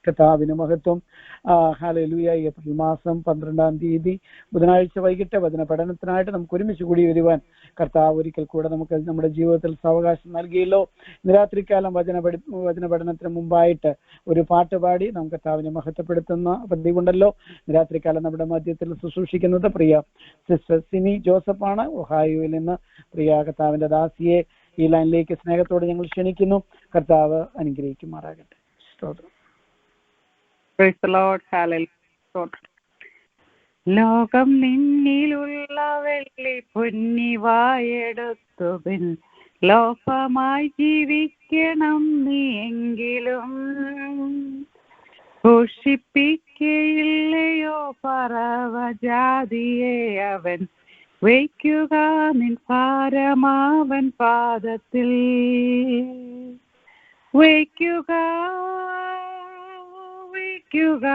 കർത്താവിന് മഹത്വം. Hallelujah. April മാസം 12-ാം തീയതി ബുധനാഴ്ച വൈകിട്ട് വചന പഠനത്തിനായിട്ട് നമുക്ക് ഒരുമിച്ച് കൂടി വരുവാൻ കർത്താവ് ഒരിക്കൽ കൂടെ നമുക്ക് നമ്മുടെ ജീവിതത്തിൽ സാവകാശം നൽകിയല്ലോ. ഇന്ന് രാത്രികാലം വചന പഠനത്തിന് മുമ്പായിട്ട് ഒരു പാട്ട് പാടി നമുക്ക് കർത്താവിനെ മഹത്വപ്പെടുത്തുന്ന പതിവുണ്ടല്ലോ. ഇന്ന് രാത്രികാലം നമ്മുടെ മധ്യത്തിൽ ശുശ്രൂഷിക്കുന്നത് പ്രിയ സിസ്റ്റർ സിനി ജോസഫാണ്. ഒഹായോയിൽ നിന്ന് പ്രിയ കർത്താവിന്റെ ദാസിയെ ഈ ലൈനിലേക്ക് സ്നേഹത്തോടെ ഞങ്ങൾ ക്ഷണിക്കുന്നു. കർത്താവ് അനുഗ്രഹിക്കുമാറാകട്ടെ. സ്തോത്രം. ലോകം നിന്നിലുള്ള വെള്ളി പൊന്നിവായെടുത്തു പിൻ ലോകമായി ജീവിക്കണം നീ എങ്കിലും പോഷിപ്പിക്കയില്ലയോ പറവജാതിയെ അവൻ വയ്ക്കുക നിൻ ഭാരമാവൻ പാദത്തിൽ വയ്ക്കുക വയ്ക്കുക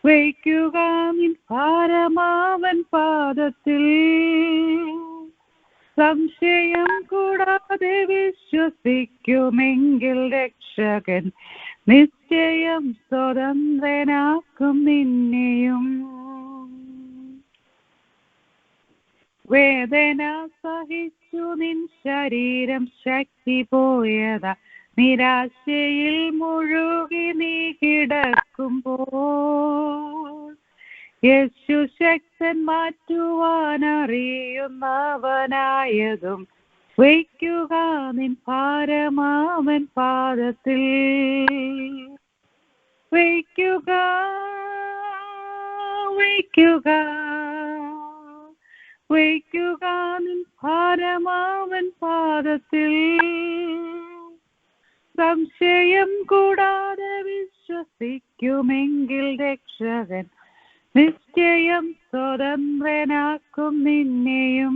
വയ്ക്കുക നിൻ ഭാരമാവൻ പാദത്തിൽ സംശയം കൂടാതെ വിശ്വസിക്കുമെങ്കിൽ രക്ഷകൻ നിശ്ചയം സ്വതന്ത്രനാക്കും നിന്നെയും വേദന സഹിച്ചു നിൻ ശരീരം ശക്തി പോയതാ നിരാശയിൽ മുഴുകി നീ കിടക്കുമ്പോൾ യേശു ശക്തൻ മാറ്റുവാനറിയുന്നവനായതും വയ്ക്കുക നിൻ ഭാരമാവൻ പാദത്തിൽ വയ്ക്കുക വയ്ക്കുക വയ്ക്കുക നിൻ ഭാരമാവൻ പാദത്തിൽ സംശയം കൂടാതെ വിശ്വസിക്കുമെങ്കിൽ രക്ഷകൻ നിശ്ചയം സ്വതന്ത്രനാക്കും നിന്നെയും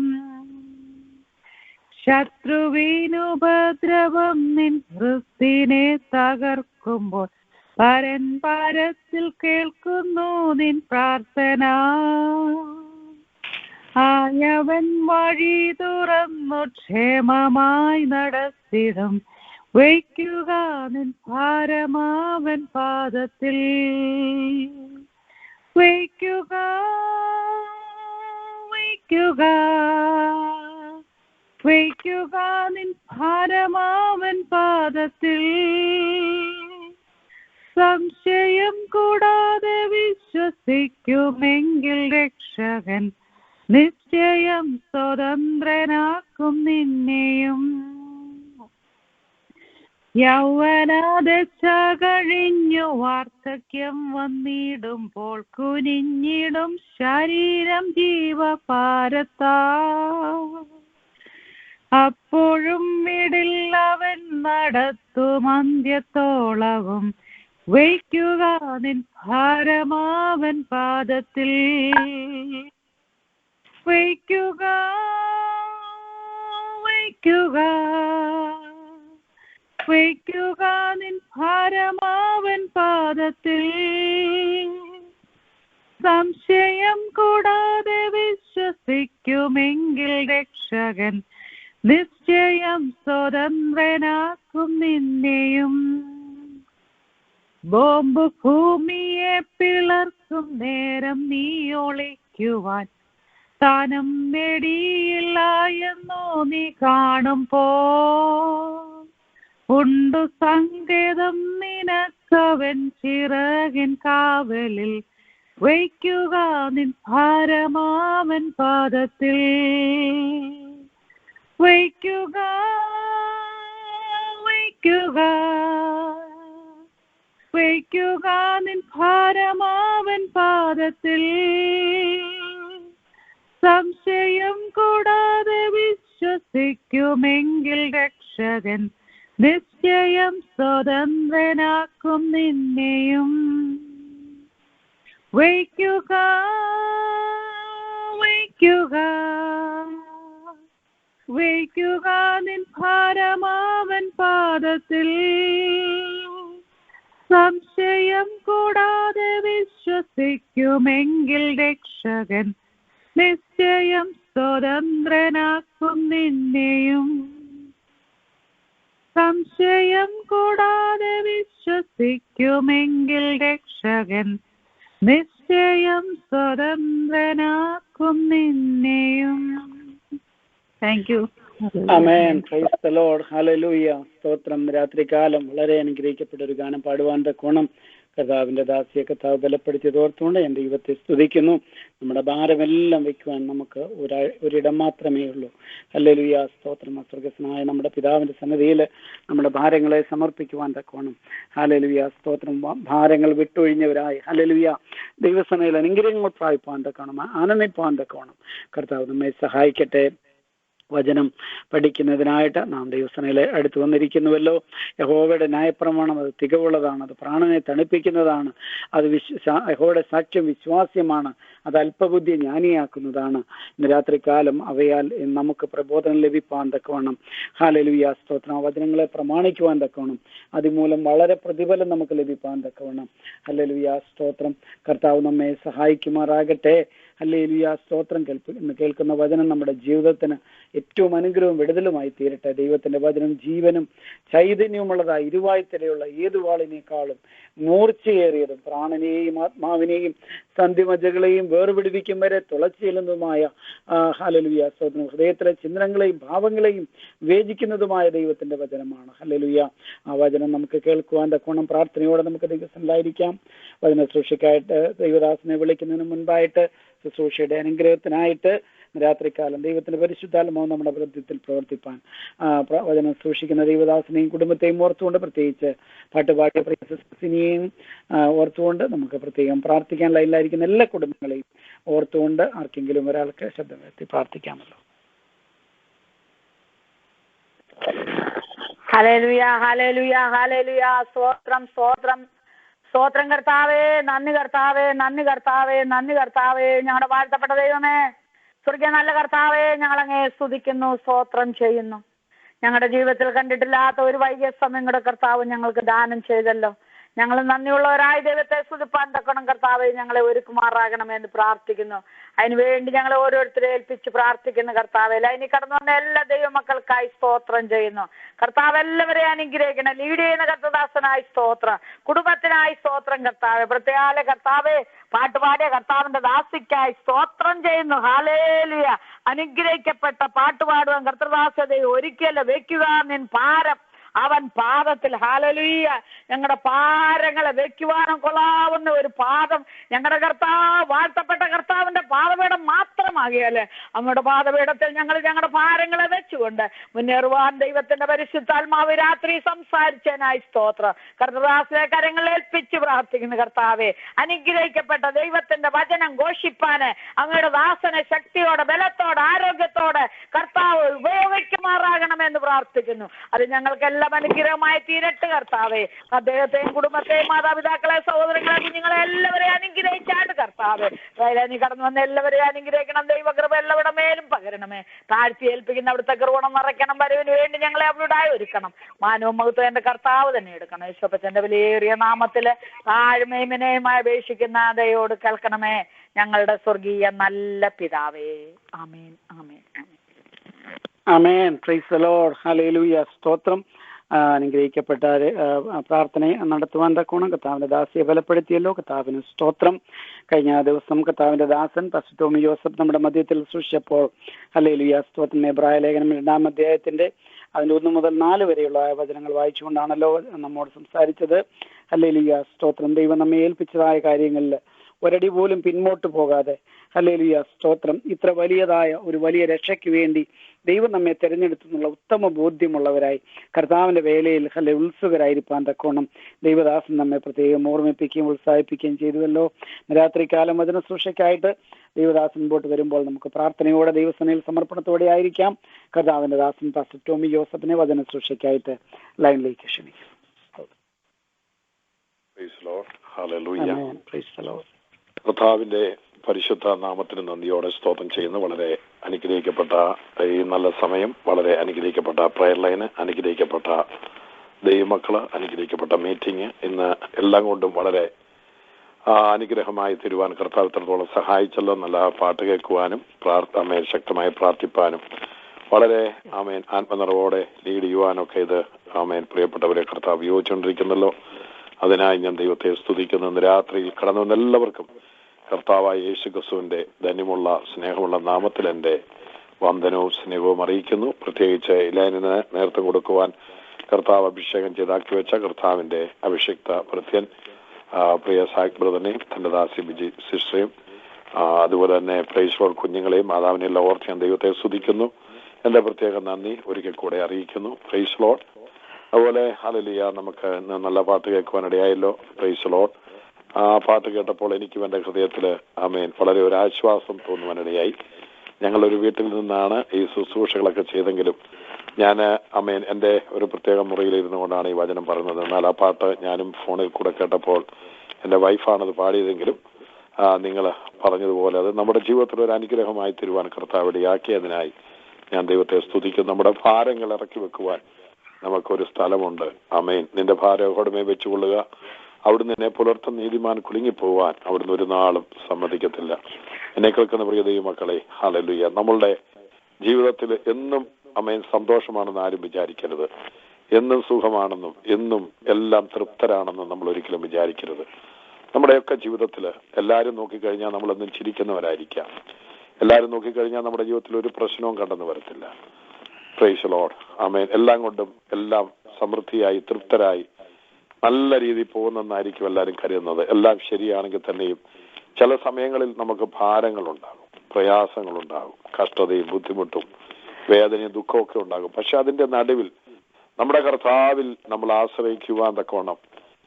ശത്രുവിനുപദ്രവം നിൻ ഹൃത്തിനെ തകർക്കുമ്പോൾ പരൻ പരത്തിൽ കേൾക്കുന്നു നിൻ പ്രാർത്ഥന ആയവൻ വഴി തുറന്നു ക്ഷേമമായി നടത്തിടും വയ്ക്കുക നിൻ ഭാരമാവൻ പാദത്തിൽ വയ്ക്കുക വയ്ക്കുക വയ്ക്കുക നിൻ ഭാരമാവൻ പാദത്തിൽ സംശയം കൂടാതെ വിശ്വസിക്കുമെങ്കിൽ രക്ഷകൻ നിശ്ചയം സ്വതന്ത്രനാക്കും നിന്നെയും യൗവനദശ കഴിഞ്ഞു വാർദ്ധക്യം വന്നിടുമ്പോൾ കുനിഞ്ഞിടും ശരീരം ജീവഭാരത്താ അപ്പോഴും വിടില്ലവൻ നടത്തും അന്ത്യത്തോളവും വയ്ക്കുക നിൻ ഭാരമാവൻ പാദത്തിൽ വയ്ക്കുക വയ്ക്കുക വയ്ക്കുക നിൻ ഭാരമാവൻ പാദത്തിൽ സംശയം കൂടാതെ വിശ്വസിക്കുമെങ്കിൽ രക്ഷകൻ നിശ്ചയം സ്വതന്ത്രനാക്കും നിന്നെയും ബോംബ് ഭൂമിയെ പിളർക്കും നേരം നീ ഒളിക്കുവാൻ സ്ഥാനം നേടിയില്ല എന്നോ നീ കാണുമ്പോ ഉണ്ടു സങ്കേതം നിനക്കവൻ ചിറകിൻ കാവലിൽ വയ്ക്കുക നിൻ ഭാരമാവൻ പാദത്തിൽ വയ്ക്കുക വയ്ക്കുക വയ്ക്കുക നിൻ ഭാരമാവൻ പാദത്തിൽ സംശയം കൂടാതെ വിശ്വസിക്കുമെങ്കിൽ രക്ഷകൻ നിശ്ചയം സ്വതന്ത്രനാക്കും നിന്നെയും വയ്ക്കുക വയ്ക്കുക വയ്ക്കുക നിൻ ഭാരമാവൻ പാദത്തിൽ സംശയം കൂടാതെ വിശ്വസിക്കുമെങ്കിൽ രക്ഷകൻ നിശ്ചയം സ്വതന്ത്രനാക്കും നിന്നെയും സംശയം കൂടാതെ വിശ്വസിക്കുമെങ്കിൽ വസിക്കുമെങ്കിൽ രക്ഷകൻ നിശ്ചയം സ്വതന്ത്രനാക്കും നിന്നെയും. Thank you. Amen. Praise the Lord. ഹല്ലേലൂയ. സ്തോത്രം. രാത്രികാലം വളരെ അനുഗ്രഹിക്കപ്പെട്ട ഒരു ഗാനം പാടുവാൻ തക്കോണം കർത്താവിന്റെ ദാസിയെ കർത്താവ് ബലപ്പെടുത്തിയത് ഓർത്തുകൊണ്ട് ഞാൻ ദൈവത്തെ സ്തുതിക്കുന്നു. നമ്മുടെ ഭാരമെല്ലാം വെക്കുവാൻ നമുക്ക് ഒരിടം മാത്രമേ ഉള്ളൂ. ഹല്ലേലൂയ. സ്തോത്രം. സ്വർഗ്ഗസ്നായ നമ്മുടെ പിതാവിന്റെ സന്നിധിയിൽ നമ്മുടെ ഭാരങ്ങളെ സമർപ്പിക്കുവാൻ തക്കോണം. ഹല്ലേലൂയ. സ്തോത്രം. ഭാരങ്ങൾ വിട്ടൊഴിഞ്ഞവരായി ഹല്ലേലൂയ ദൈവസനയിൽ അനുഗ്രഹങ്ങൾ പ്രാപിപ്പാൻ തക്കോണം, ആനന്ദിപ്പാൻ തക്കോണം കർത്താവ് നമ്മെ സഹായിക്കട്ടെ. വചനം പഠിക്കുന്നതിനായിട്ട് നാം ദൈവസനയിൽ അടുത്ത് വന്നിരിക്കുന്നുവല്ലോ. യഹോവയുടെ ന്യായപ്രമാണം അത് തികവുള്ളതാണ്, അത് പ്രാണനെ തണുപ്പിക്കുന്നതാണ്, അത് യഹോവയുടെ സാക്ഷ്യം വിശ്വാസ്യമാണ്, അത് അല്പബുദ്ധി ജ്ഞാനിയാക്കുന്നതാണ്. ഇന്ന് രാത്രികാലം അവയാൽ നമുക്ക് പ്രബോധനം ലഭിപ്പാൻ തക്കവണ്ണം ഹല്ലേലൂയ സ്തോത്രം വചനങ്ങളെ പ്രമാണിക്കുവാൻ തക്കവണ്ണം അതുമൂലം വളരെ പ്രതിഫലം നമുക്ക് ലഭിപ്പാൻ തക്കവണ്ണം ഹല്ലേലൂയ സ്തോത്രം കർത്താവ് നമ്മെ സഹായിക്കുമാറാകട്ടെ. ഹല്ലേലൂയ സ്തോത്രം. കേൾക്കുന്ന വചനം നമ്മുടെ ജീവിതത്തിന് ഏറ്റവും അനുഗ്രഹവും വിടുതലുമായി തീരട്ടെ. ദൈവത്തിന്റെ വചനം ജീവനും ചൈതന്യവുമുള്ളതായി ഇരുവായ്ത്തലയുള്ള ഏതു വാളിനേക്കാളും മൂർച്ചയേറിയതും പ്രാണനെയും ആത്മാവിനെയും സന്ധിമജ്ജകളെയും വേർപിടിപ്പിക്കും വരെ തുളച്ചു ചെല്ലുന്നതുമായ ഹല്ലേലൂയ സ്തോത്രം ഹൃദയത്തിലെ ചിന്തനങ്ങളെയും ഭാവങ്ങളെയും വിവേചിക്കുന്നതുമായ ദൈവത്തിന്റെ വചനമാണ്. ഹല്ലേലൂയ. ആ വചനം നമുക്ക് കേൾക്കുവാൻ തക്കോണം പ്രാർത്ഥനയോടെ നമുക്ക് ദൈവസന്നിധിയിലായിരിക്കാം. വചന ശുശ്രൂഷയ്ക്കായിട്ട് ദൈവദാസനെ വിളിക്കുന്നതിന് മുൻപായിട്ട് ശുശ്രൂഷയുടെ അനുഗ്രഹത്തിനായിട്ട് രാത്രികാലം ദൈവത്തിന്റെ പരിശുദ്ധാത്മാവ് നമ്മുടെ ഹൃദയത്തിൽ പ്രവർത്തിപ്പാൻ വചനം സൂക്ഷിക്കുന്ന ദൈവദാസനെയും കുടുംബത്തെയും ഓർത്തുകൊണ്ട്, പ്രത്യേകിച്ച് പാട്ടുപാടിയ പ്രിയസിനെയും ഓർത്തുകൊണ്ട് നമുക്ക് പ്രത്യേകം പ്രാർത്ഥിക്കാൻ ലൈനിലായിരിക്കുന്ന എല്ലാ കുടുംബങ്ങളെയും ഓർത്തുകൊണ്ട് ആർക്കെങ്കിലും ഒരാൾക്ക് ശബ്ദം ഉയർത്തി പ്രാർത്ഥിക്കാമല്ലോ. Hallelujah, hallelujah, hallelujah. സ്തോത്രം, സ്തോത്രം, സ്തോത്രം കർത്താവേ. നന്ദി കർത്താവേ, നന്ദി കർത്താവേ, നന്ദി കർത്താവേ. ഞങ്ങളുടെ വാഴ്ത്തപ്പെട്ട ദൈവമേ, സ്വർഗീയ നല്ല കർത്താവേ, ഞങ്ങളങ്ങേ സ്തുതിക്കുന്നു, സ്തോത്രം ചെയ്യുന്നു. ഞങ്ങളുടെ ജീവിതത്തിൽ കണ്ടിട്ടില്ലാത്ത ഒരു വൈകിയ സമയം കൂടെ കർത്താവ് ഞങ്ങൾക്ക് ദാനം ചെയ്തല്ലോ. ഞങ്ങൾ നന്ദിയുള്ളവരായി ദൈവത്തെ സ്തുതിപ്പാൻ തക്കണം കർത്താവെ. ഞങ്ങളെ ഒരുക്കുമാറാകണമെന്ന് പ്രാർത്ഥിക്കുന്നു. അതിനുവേണ്ടി ഞങ്ങളെ ഓരോരുത്തരെ ഏൽപ്പിച്ച് പ്രാർത്ഥിക്കുന്നു കർത്താവെ. ലൈനിൽ കടന്നു വന്ന എല്ലാ ദൈവമക്കൾക്കായി സ്തോത്രം ചെയ്യുന്നു കർത്താവ്. എല്ലാവരെയും അനുഗ്രഹിക്കണം. ലീഡ് ചെയ്യുന്ന കർത്തദാസനായി സ്തോത്രം, കുടുംബത്തിനായി സ്തോത്രം കർത്താവെ. പ്രത്യേക കർത്താവെ പാട്ടുപാടിയ കർത്താവിന്റെ ദാസിക്കായി സ്തോത്രം ചെയ്യുന്നു. ഹല്ലേലൂയ. അനുഗ്രഹിക്കപ്പെട്ട പാട്ടുപാടുവാൻ കർത്തദാസതയെ ഒരിക്കലും വെക്കുക നിൻ ഭാരം അവൻ പാദത്തിൽ. ഹല്ലേലൂയ. ഞങ്ങളുടെ ഭാരങ്ങളെ വെക്കുവാനും കൊള്ളാവുന്ന ഒരു പാദം ഞങ്ങളുടെ കർത്താവ്, വാഴ്ത്തപ്പെട്ട കർത്താവിന്റെ പാദപീഠം മാത്രമാകിയാലേ നമ്മുടെ പാദപീഠത്തിൽ ഞങ്ങൾ ഞങ്ങളുടെ ഭാരങ്ങളെ വെച്ചുകൊണ്ട് മുന്നേറുവാൻ ദൈവത്തിന്റെ പരിശുദ്ധാത്മാവ് രാത്രി സംസാരിച്ചതിനായി സ്തോത്രം. കർത്തദാസിലെ കരങ്ങളിൽ ഏൽപ്പിച്ച് പ്രാർത്ഥിക്കുന്നു കർത്താവെ. അനുഗ്രഹിക്കപ്പെട്ട ദൈവത്തിന്റെ വചനം ഘോഷിപ്പാന് അങ്ങയുടെ ദാസനെ ശക്തിയോടെ, ബലത്തോടെ, ആരോഗ്യത്തോടെ കർത്താവ് ഉപയോഗിക്കുമാറാകണമെന്ന് പ്രാർത്ഥിക്കുന്നു. അത് ഞങ്ങൾക്കെല്ലാം അനുഗ്രഹമായി തീരട്ടെ കർത്താവെ. അദ്ദേഹത്തെയും കുടുംബത്തെയും മാതാപിതാക്കളെ സഹോദരങ്ങളെ കുഞ്ഞുങ്ങളെ എല്ലാവരെയും അനുഗ്രഹിച്ചാണ് കർത്താവെ. നീ കടന്നു വന്ന എല്ലാവരെയും അനുഗ്രഹിക്കണം. ദൈവകൃപ എല്ലാവരുടെ മേലും പകരണമേ. താഴ്ത്തി ഏൽപ്പിക്കുന്ന അവിടുത്തെ കൃപണം നിറയ്ക്കണം. വരവിന് വേണ്ടി ഞങ്ങളെ അവരുടെ ഒരുക്കണം. മാനവും മഹത്വം എന്റെ കർത്താവ് തന്നെ എടുക്കണം. യേശുപ്പച്ചന്റെ വിലയേറിയ നാമത്തില് താഴ്മയും വിനയമായി അപേക്ഷിക്കുന്ന ദയോട് കേൾക്കണമേ ഞങ്ങളുടെ സ്വർഗീയ നല്ല പിതാവേ. ആമേൻ, ആമേൻ, ആമേൻ. ആമേൻ. Praise the Lord. ഹല്ലേലൂയ. സ്തോത്രം. അനുഗ്രഹിക്കപ്പെട്ട പ്രാർത്ഥന നടത്തുവാൻ തക്കോണം കർത്താവിന്റെ ദാസിയെ ബലപ്പെടുത്തിയല്ലോ. കർത്താവിന് സ്തോത്രം. കഴിഞ്ഞ ദിവസം കർത്താവിന്റെ ദാസൻ പാസ്റ്റർ ടോമി ജോസഫ് നമ്മുടെ മധ്യത്തിൽ സൂക്ഷിച്ചപ്പോൾ ഹല്ലേലൂയ സ്തോത്രം എബ്രായ ലേഖനം 2-ാം അധ്യായത്തിന്റെ അതിന്റെ 1 മുതൽ 4 വരെയുള്ള വചനങ്ങൾ വായിച്ചുകൊണ്ടാണല്ലോ നമ്മോട് സംസാരിച്ചത്. ഹല്ലേലൂയ സ്തോത്രം. ദൈവം നമ്മെ ഏൽപ്പിച്ചതായ കാര്യങ്ങളിൽ ഒരടി പോലും പിന്നോട്ട് പോകാതെ ഹല്ലേലൂയ സ്തോത്രം ഇത്ര വലിയതായ ഒരു വലിയ രക്ഷയ്ക്ക് വേണ്ടി ദൈവം നമ്മെ തെരഞ്ഞെടുത്തുന്നുള്ള ഉത്തമ ബോധ്യമുള്ളവരായി കർത്താവിന്റെ വേലയിൽ ഉത്സുകരായിരിക്കാൻ തക്കോണം ദൈവദാസൻ നമ്മെ പ്രത്യേകം ഓർമ്മിപ്പിക്കുകയും ഉത്സാഹിപ്പിക്കുകയും ചെയ്തുവല്ലോ. രാത്രികാലം വചന ശുശ്രൂഷയ്ക്കായിട്ട് ദൈവദാസൻ മുമ്പോട്ട് വരുമ്പോൾ നമുക്ക് പ്രാർത്ഥനയോടെ ദൈവസനയിൽ സമർപ്പണത്തോടെ ആയിരിക്കാം. കർത്താവിന്റെ ദാസൻ പാസ്റ്റർ ടോമി ജോസഫിനെ വചന ശുശ്രൂഷയ്ക്കായിട്ട് ലൈനിലേക്ക് ക്ഷണിക്കും. കർത്താവിന്റെ പരിശുദ്ധ നാമത്തിന് നന്ദിയോടെ സ്തോത്രം ചെയ്യുന്നു. വളരെ അനുഗ്രഹിക്കപ്പെട്ട ഈ നല്ല സമയം, വളരെ അനുഗ്രഹിക്കപ്പെട്ട പ്രയർ ലൈന്, അനുഗ്രഹിക്കപ്പെട്ട ദൈവമക്കള്, അനുഗ്രഹിക്കപ്പെട്ട മീറ്റിംഗ്, ഇന്ന് എല്ലാം കൊണ്ടും വളരെ അനുഗ്രഹമായി തീരുവാൻ കർത്താവ് ഇത്രത്തോളം സഹായിച്ചല്ലോ. നല്ല പാട്ട് കേൾക്കുവാനും ആമേൻ ശക്തമായി പ്രാർത്ഥിപ്പാനും വളരെ ആമേൻ ആത്മനിറവോടെ ലീഡ് ചെയ്യുവാനൊക്കെ ഇത് ആമേൻ പ്രിയപ്പെട്ടവരെ കർത്താവ് ഉപയോഗിച്ചുകൊണ്ടിരിക്കുന്നല്ലോ. അതിനായി ഞാൻ ദൈവത്തെ സ്തുതിക്കുന്നു. ഇന്ന് രാത്രിയിൽ കടന്നു വന്ന എല്ലാവർക്കും കർത്താവായ യേശു ക്രിസ്തുവിന്റെ ധന്യമുള്ള സ്നേഹമുള്ള നാമത്തിൽ എൻ്റെ വന്ദനവും സ്നേഹവും അറിയിക്കുന്നു. പ്രത്യേകിച്ച് ഇലാനിന് നേതൃത്വം കൊടുക്കുവാൻ കർത്താവ് അഭിഷേകം ചെയ്താക്കി വെച്ച കർത്താവിന്റെ അഭിഷിക്ത ഭൃത്യൻ പ്രിയ സാക് ബ്രദറിനെയും തന്റെ ദാസി ബിജി സിസ്റ്ററെയും അതുപോലെ തന്നെ പ്രൈസ് ലോർഡ് കുഞ്ഞുങ്ങളെയും മാതാവിനെല്ലാം ഓർത്ത് ഞാൻ ദൈവത്തെ സ്തുതിക്കുന്നു. എന്റെ പ്രത്യേക നന്ദി ഒരിക്കൽ കൂടെ അറിയിക്കുന്നു. Praise Lord. അതുപോലെ ഹല്ലേലൂയ, നമുക്ക് നല്ല പാട്ട് കേൾക്കുവാനിടയായല്ലോ. Praise Lord. ആ പാട്ട് കേട്ടപ്പോൾ എനിക്കും എൻ്റെ ഹൃദയത്തിൽ ആമേൻ വളരെ ഒരു ആശ്വാസം തോന്നുവാനിടയായി. ഞങ്ങളൊരു വീട്ടിൽ നിന്നാണ് ഈ ശുശ്രൂഷകളൊക്കെ ചെയ്തെങ്കിലും ഞാൻ ആമേൻ എൻ്റെ ഒരു പ്രത്യേക മുറിയിലിരുന്നു കൊണ്ടാണ് ഈ വചനം പറയുന്നത്. എന്നാൽ ആ പാട്ട് ഞാനും ഫോണിൽ കൂടെ കേട്ടപ്പോൾ എൻ്റെ വൈഫാണത് പാടിയതെങ്കിലും നിങ്ങൾ പറഞ്ഞതുപോലെ അത് നമ്മുടെ ജീവിതത്തിൽ ഒരു അനുഗ്രഹമായി തരുവാൻ കർത്താവ് ഇടയാക്കിയതിനായി ഞാൻ ദൈവത്തെ സ്തുതിക്കും. നമ്മുടെ ഭാരങ്ങൾ ഇറക്കി വെക്കുവാൻ നമുക്കൊരു സ്ഥലമുണ്ട്. ആമേൻ. നിന്റെ ഭാരം യഹോവയുടെ വെച്ചുകൊള്ളുക, അവിടുന്ന് എന്നെ പുലർത്തുന്ന നീതിമാൻ കുലുങ്ങിപ്പോവാൻ അവിടുന്ന് ഒരു നാളും സമ്മതിക്കത്തില്ല. എന്നെ കേൾക്കുന്ന പ്രിയ ദൈവമക്കളെ, ഹല്ലേലൂയ, നമ്മളുടെ ജീവിതത്തിൽ എന്നും ആമേൻ സന്തോഷമാണെന്ന് ആരും വിചാരിക്കരുത്. എന്നും സുഖമാണെന്നും എന്നും എല്ലാം തൃപ്തരാണെന്നും നമ്മൾ ഒരിക്കലും വിചാരിക്കരുത്. നമ്മുടെയൊക്കെ ജീവിതത്തിൽ എല്ലാവരും നോക്കിക്കഴിഞ്ഞാൽ നമ്മളെന്നും ചിരിക്കുന്നവരായിരിക്കാം. എല്ലാവരും നോക്കിക്കഴിഞ്ഞാൽ നമ്മുടെ ജീവിതത്തിൽ ഒരു പ്രശ്നവും കണ്ടെന്ന് വരത്തില്ല. Praise Lord. ആമേൻ. എല്ലാം കൊണ്ടും എല്ലാം സമൃദ്ധിയായി തൃപ്തരായി നല്ല രീതിയിൽ പോകുന്നെന്നായിരിക്കും എല്ലാവരും കരുതുന്നത്. എല്ലാം ശരിയാണെങ്കിൽ തന്നെയും ചില സമയങ്ങളിൽ നമുക്ക് ഭാരങ്ങളുണ്ടാകും, പ്രയാസങ്ങളുണ്ടാകും, കഷ്ടതയും ബുദ്ധിമുട്ടും വേദനയും ദുഃഖമൊക്കെ ഉണ്ടാകും. പക്ഷെ അതിന്റെ നടുവിൽ നമ്മുടെ കർത്താവിൽ നമ്മൾ ആശ്രയിക്കുവാൻ തക്കവണ്ണം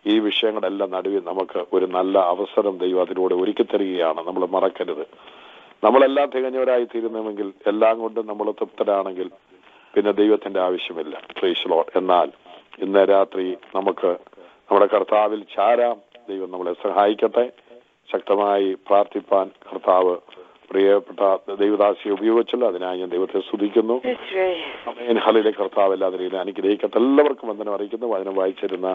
ഈ വിഷയങ്ങളെല്ലാം നടുവിൽ നമുക്ക് ഒരു നല്ല അവസരം ദൈവം അതിലൂടെ ഒരുക്കി തരികയാണ്. നമ്മൾ മറക്കരുത്. നമ്മളെല്ലാം തികഞ്ഞവരായി തീരുന്നുവെങ്കിൽ, എല്ലാം കൊണ്ടും നമ്മൾ തൃപ്തരാണെങ്കിൽ പിന്നെ ദൈവത്തിന്റെ ആവശ്യമില്ല. Praise Lord. എന്നാൽ ഇന്ന് രാത്രി നമുക്ക് നമ്മുടെ കർത്താവിൽ ചാരാം. ദൈവം നമ്മളെ സഹായിക്കട്ടെ. ശക്തമായി പ്രാർത്ഥിപ്പാൻ കർത്താവ് പ്രിയപ്പെട്ട ദൈവദാസിയെ ഉപയോഗിച്ചല്ലോ. അതിനായി ഞാൻ ദൈവത്തെ സ്തുതിക്കുന്നു. ഹല്ലേലൂയ. കർത്താവ് എല്ലാവരെയും അനുഗ്രഹിക്കട്ടെ. എല്ലാവർക്കും വന്ദനം അറിയിക്കുന്നു. വചനം വായിച്ചിരുന്ന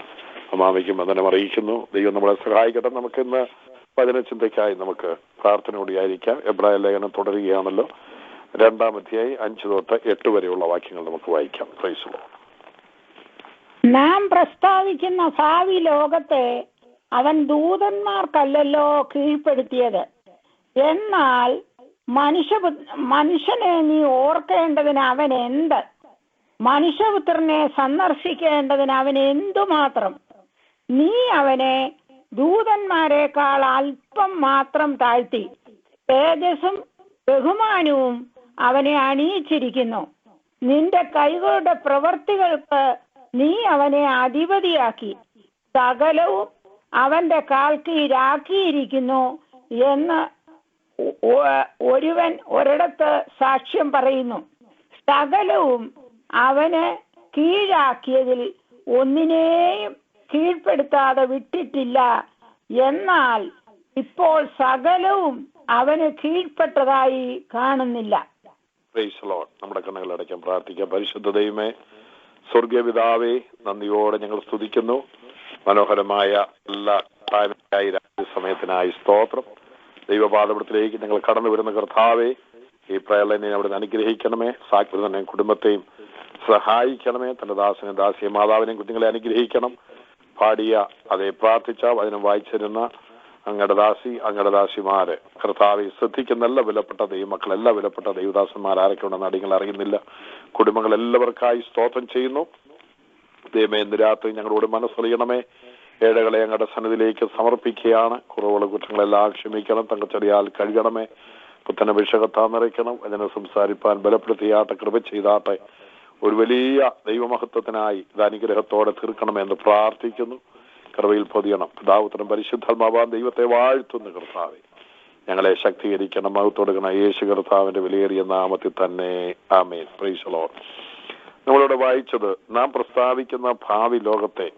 അമ്മാമയ്ക്കും വന്ദനം അറിയിക്കുന്നു. ദൈവം നമ്മളെ സഹായിക്കട്ടെ. നമുക്കിന്ന് വചനചിന്തയ്ക്കായി നമുക്ക് പ്രാർത്ഥനയോടെയായിരിക്കാം. എബ്രായ ലേഖനം തുടരുകയാണല്ലോ. 2-ാം അധ്യായം 5 തൊട്ട് 8 വരെയുള്ള വാക്യങ്ങൾ നമുക്ക് വായിക്കാം. Praise Lord. നാം പ്രസ്താവിക്കുന്ന ഭാവി ലോകത്തെ അവൻ ദൂതന്മാർക്കല്ലല്ലോ കീഴ്പ്പെടുത്തിയത്. എന്നാൽ മനുഷ്യനെ നീ ഓർക്കേണ്ടതിന് അവൻ എന്ത്? മനുഷ്യപുത്രനെ സന്ദർശിക്കേണ്ടതിന് അവൻ എന്തുമാത്രം? നീ അവനെ ദൂതന്മാരെക്കാൾ അല്പം മാത്രം താഴ്ത്തി. തേജസ്സും ബഹുമാനവും അവനെ അണിയിച്ചിരിക്കുന്നു. നിന്റെ കൈകളുടെ പ്രവൃത്തികൾക്ക് നീ അവനെ അധിപതിയാക്കി. സകലവും അവന്റെ കാൽ കീഴാക്കിയിരിക്കുന്നു എന്ന് ഒരുവൻ ഒരിടത്ത് സാക്ഷ്യം പറയുന്നു. സകലവും അവന് കീഴാക്കിയതിൽ ഒന്നിനെയും കീഴ്പ്പെടുത്താതെ വിട്ടിട്ടില്ല. എന്നാൽ ഇപ്പോൾ സകലവും അവന് കീഴ്പ്പെട്ടതായി കാണുന്നില്ല. Praise Lord. നമ്മുടെ കണ്ണുകൾ അടയ്ക്കാൻ പ്രാർത്ഥിക്കാം. പരിശുദ്ധ ദൈവമേ, സ്വർഗീയ പിതാവേ, നന്ദിയോടെ ഞങ്ങൾ സ്തുതിക്കുന്നു. മനോഹരമായ എല്ലാ സമയത്തിനായി സ്തോത്രം. ദൈവപാദപടത്തിലേക്ക് ഞങ്ങൾ കടന്നു വരുന്ന കർത്താവേ, ഈ പ്രയലനെ അവിടുന്ന് അനുഗ്രഹിക്കണമേ. സാക്ഷിതനെയും കുടുംബത്തെയും സഹായിക്കണമേ. തന്റെ ദാസനെയും ദാസിയെ മാതാവിനെയും കുഞ്ഞുങ്ങളെ അനുഗ്രഹിക്കണം. പാടിയ അതേ പ്രാർത്ഥിച്ച വചനം വായിച്ചിരുന്ന അങ്ങയുടെ ദാസിമാര് കർത്താവെ ശ്രദ്ധിക്കുന്ന എല്ലാ വിലപ്പെട്ട ദൈവമക്കൾ, എല്ലാ വിലപ്പെട്ട ദൈവദാസന്മാർ ആരൊക്കെ ഉണ്ടെന്ന് അടിയങ്ങൾ അറിയുന്നില്ല. കുടുംബങ്ങൾ എല്ലാവർക്കായി സ്തോത്രം ചെയ്യുന്നു. ദൈവമേ, ഇന്ന് രാത്രി ഞങ്ങളോട് മനസ്സറിയണമേ. ഏഴകളെ ഞങ്ങളുടെ സന്നിധിയിലേക്ക് സമർപ്പിക്കുകയാണ്. കുറവുള്ള കുറ്റങ്ങളെല്ലാം ക്ഷമിക്കണം. തങ്കച്ചെറിയാൽ കഴുകണമേ. പുത്തനഭിഷേകത്താ നിറയ്ക്കണം. അതിനെ സംസാരിപ്പാൻ ബലപ്പെടുത്തിയാട്ടെ, കൃപ ചെയ്താട്ടെ. ഒരു വലിയ ദൈവമഹത്വത്തിനായി ഇത് അനുഗ്രഹത്തോടെ തീർക്കണമെന്ന് പ്രാർത്ഥിക്കുന്നു. കൃപയിൽ പൊതിയണം. പിതാവുത്തരം പരിശുദ്ധാത്മാവാൻ ദൈവത്തെ വാഴ്ത്തുന്നു. കർത്താവെ, ഞങ്ങളെ ശക്തീകരിക്കണം. മഹത്വം യേശു കർത്താവിന്റെ വിലയേറിയ നാമത്തിൽ തന്നെ. ആമേൻ. Praise the Lord. നമ്മളിവിടെ വായിച്ചത്, നാം പ്രസ്താവിക്കുന്ന ഭാവി ലോകത്തെ